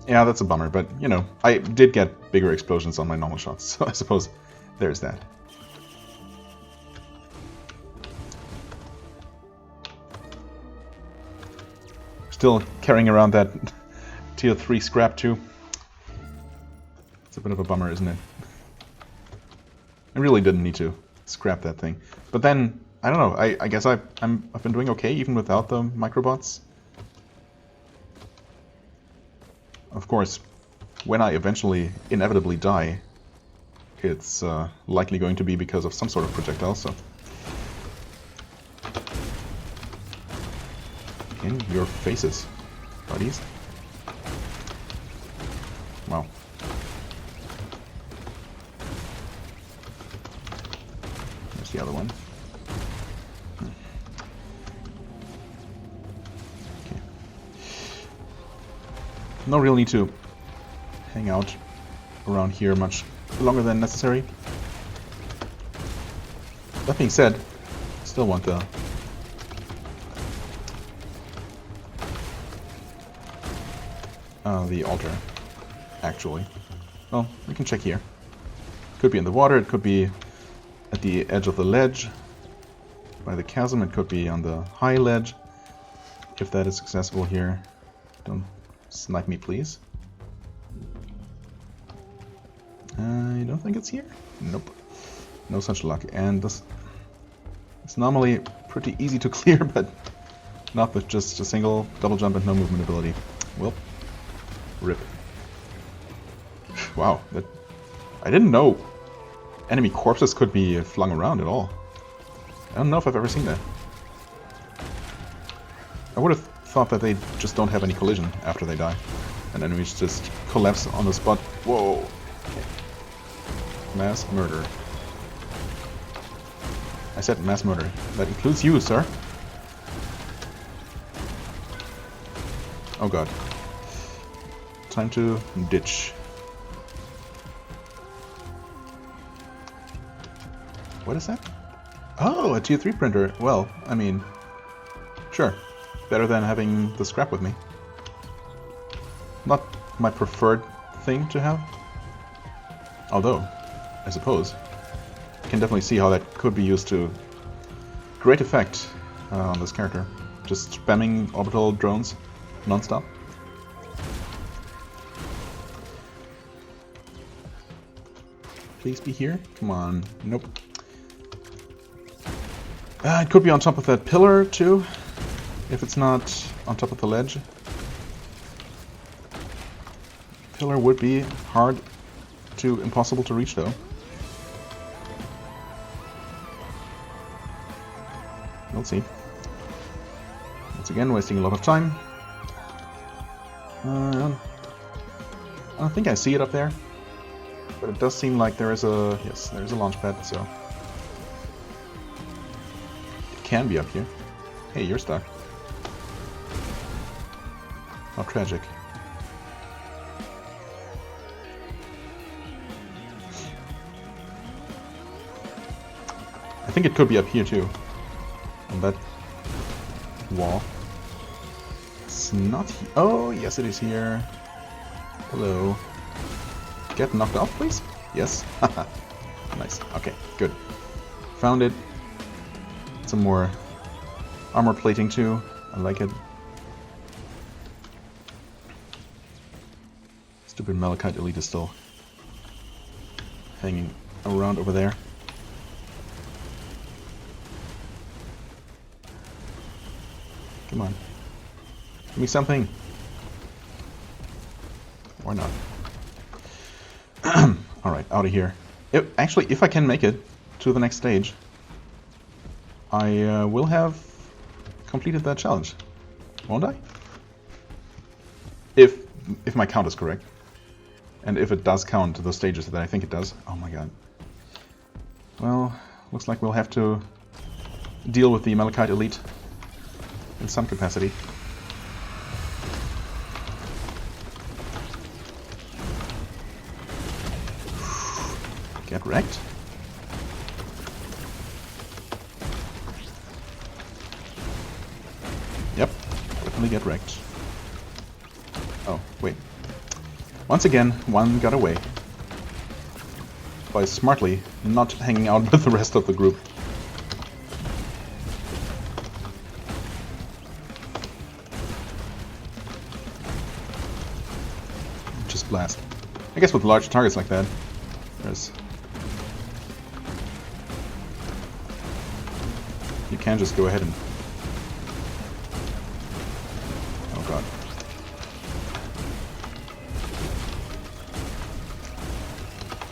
Yeah, that's a bummer, but you know, I did get bigger explosions on my normal shots, so I suppose there's that. Still carrying around that tier 3 scrap too. It's a bit of a bummer, isn't it? I really didn't need to scrap that thing. But then, I don't know, I guess I've been doing okay even without the microbots. Of course, when I eventually inevitably die, it's likely going to be because of some sort of projectile, so... In your faces, buddies. Wow. There's the other one. Okay. No real need to hang out around here much longer than necessary. That being said, still want the altar, actually. Well, we can check here. Could be in the water, it could be at the edge of the ledge. by the chasm. It could be on the high ledge, if that is accessible here. Don't snipe me, please. I don't think it's here. Nope. No such luck. And this is normally pretty easy to clear, but not with just a single double jump and no movement ability. Well, rip. Wow, that I didn't know enemy corpses could be flung around at all. I don't know if I've ever seen that. I would have thought that they just don't have any collision after they die, and enemies just collapse on the spot. Whoa! Okay. Mass murder. I said mass murder. That includes you, sir. Oh god. Time to ditch. What is that? Oh, a tier 3 printer. Well, I mean, sure. Better than having the scrap with me. Not my preferred thing to have. Although, I suppose, I can definitely see how that could be used to great effect on this character. Just spamming orbital drones non-stop. Please be here. Come on. Nope. It could be on top of that pillar, too, if it's not on top of the ledge. Pillar would be hard to impossible to reach, though. We'll see. Once again, wasting a lot of time. I don't think I see it up there, but it does seem like there is a... yes, there is a launch pad, so... can be up here. Hey, you're stuck. How tragic. I think it could be up here too. On that wall. It's not here. Oh, yes it is here. Hello. Get knocked off, please? Yes. Haha. Nice. Okay, good. Found it. Some more armor plating too. I like it. Stupid Malachite Elite is still hanging around over there. Come on. Give me something. Why not? Alright, out of here. Actually, if I can make it to the next stage, I will have completed that challenge, won't I? If my count is correct. And if it does count the stages that I think it does. Oh my god. Well, looks like we'll have to deal with the Malachite Elite in some capacity. Get wrecked. Yep, definitely get wrecked. Oh, wait. Once again, one got away. By smartly not hanging out with the rest of the group. Just blast. I guess with large targets like that, there's... you can just go ahead and... oh god.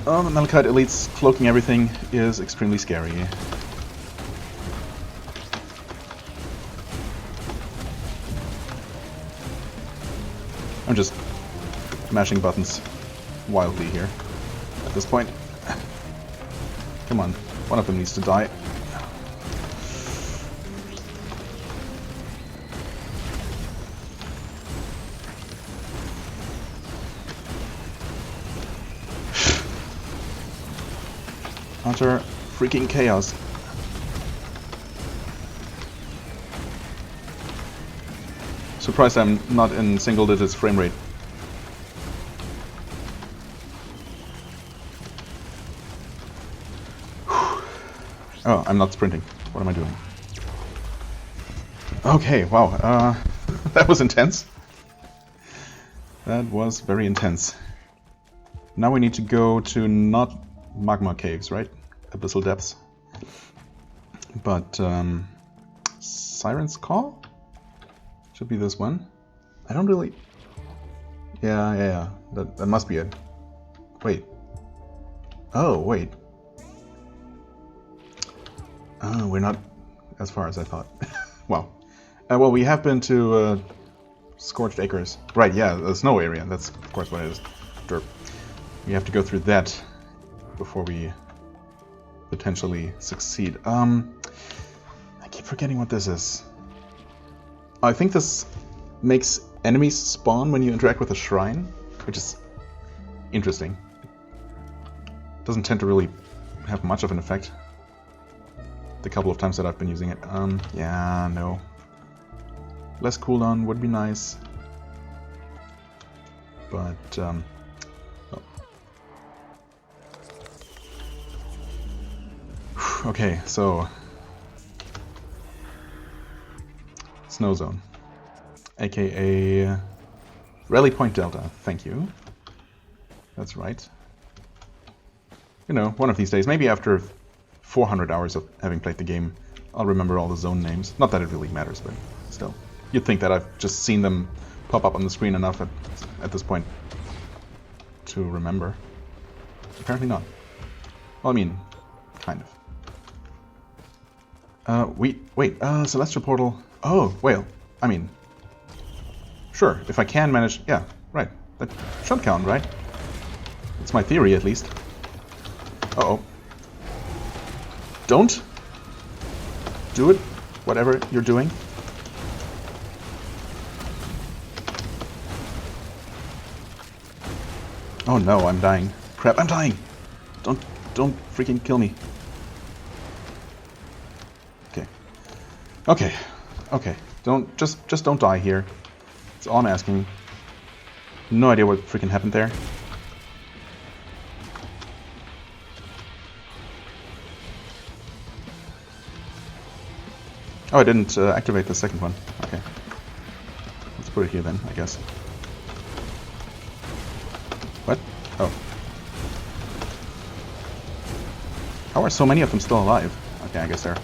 Oh, the Malachite Elite's cloaking everything is extremely scary. I'm just mashing buttons wildly here at this point. Come on, one of them needs to die. Utter freaking chaos. Surprised I'm not in single digits frame rate. Oh, I'm not sprinting. What am I doing? Okay, wow, that was intense. That was very intense. Now we need to go to not magma caves, right? Abyssal depths. But, Siren's Call? Should be this one. I don't really... Yeah. That must be it. Wait. Oh, wait. Oh, we're not as far as I thought. Wow. Well, we have been to Scorched Acres. Right, yeah, the snow area. That's, of course, what it is. Derp. We have to go through that before we potentially succeed. I keep forgetting what this is. I think this makes enemies spawn when you interact with a shrine, which is interesting. Doesn't tend to really have much of an effect. The couple of times that I've been using it. Yeah, no. Less cooldown would be nice. But, oh. Okay, so... Snow Zone. AKA... Rally Point Delta, thank you. That's right. You know, one of these days, maybe after 400 hours of having played the game, I'll remember all the zone names. Not that it really matters, but still. You'd think that I've just seen them pop up on the screen enough at this point to remember. Apparently not. Well, I mean, kind of. Wait, Celestial Portal. Oh, well, I mean, sure, if I can manage, yeah, right, that should count, right? It's my theory, at least. Uh-oh. Don't do it, whatever you're doing. Oh no, I'm dying. Crap, I'm dying! Don't freaking kill me. Okay. Just don't die here. That's all I'm asking. No idea what freaking happened there. Oh, I didn't activate the second one. Okay. Let's put it here then, I guess. What? Oh. How are so many of them still alive? Okay, I guess they're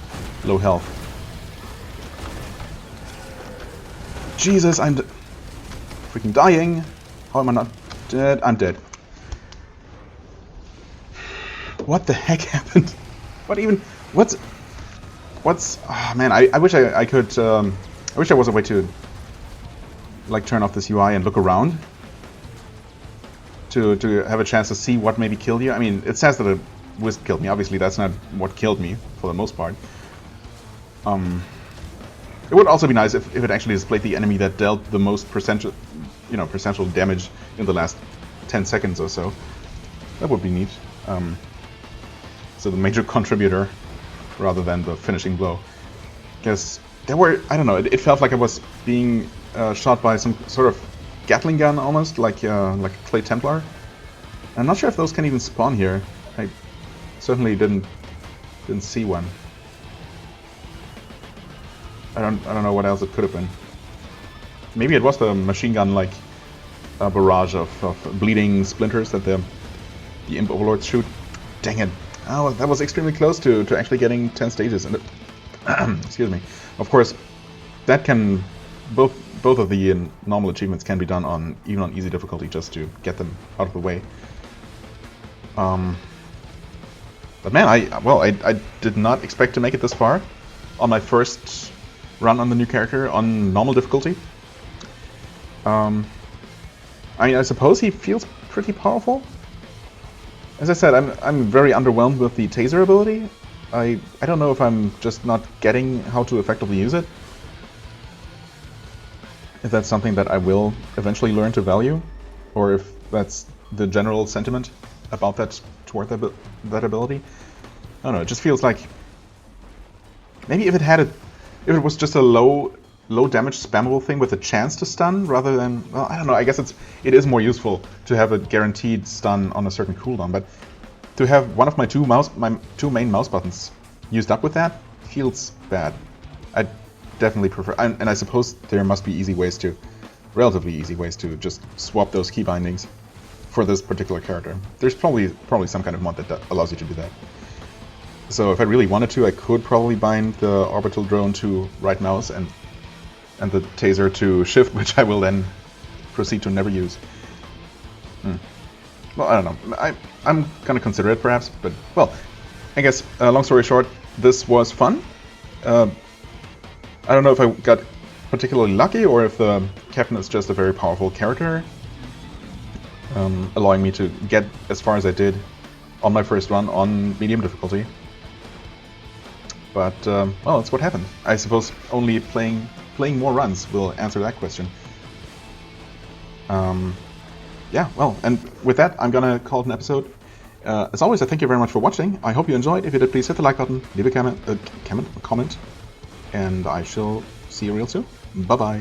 low health. Jesus, I'm freaking dying. How am I not dead? I'm dead. What the heck happened? What's... Oh man, I wish I could... I wish there was a way to... like, turn off this UI and look around. To have a chance to see what maybe killed you. I mean, it says that a wisp killed me. Obviously, that's not what killed me, for the most part. It would also be nice if it actually displayed the enemy that dealt the most percentage damage in the last 10 seconds or so. That would be neat. So the major contributor rather than the finishing blow. Because there were, I don't know, it felt like I was being shot by some sort of Gatling gun almost, like a Clay Templar. I'm not sure if those can even spawn here. I certainly didn't see one. I don't know what else it could have been. Maybe it was the machine gun like barrage of bleeding splinters that the imp overlords shoot. Dang it! Oh, that was extremely close to actually getting 10 stages. And excuse me. Of course, that can both of the normal achievements can be done even on easy difficulty just to get them out of the way. But man, I did not expect to make it this far on my first run on the new character on normal difficulty. I mean, I suppose he feels pretty powerful. As I said, I'm very underwhelmed with the taser ability. I don't know if I'm just not getting how to effectively use it. If that's something that I will eventually learn to value, or if that's the general sentiment about that toward that ability. I don't know. It just feels like maybe if it was just a low damage spammable thing with a chance to stun rather than, well, I don't know. I guess it is more useful to have a guaranteed stun on a certain cooldown, but to have one of my two main mouse buttons used up with that feels bad. definitely prefer... And I suppose there must be easy ways to... relatively easy ways to just swap those key bindings for this particular character. There's probably some kind of mod that allows you to do that. So if I really wanted to, I could probably bind the orbital drone to right mouse and the taser to shift, which I will then proceed to never use. Well, I don't know. I'm gonna consider it perhaps, but well, I guess long story short, this was fun. I don't know if I got particularly lucky or if the captain is just a very powerful character, allowing me to get as far as I did on my first run on medium difficulty. But well, that's what happened. I suppose only playing more runs will answer that question. Yeah, well, and with that, I'm gonna call it an episode. As always, I thank you very much for watching. I hope you enjoyed. If you did, please hit the like button, leave a comment, and I shall see you real soon. Bye-bye.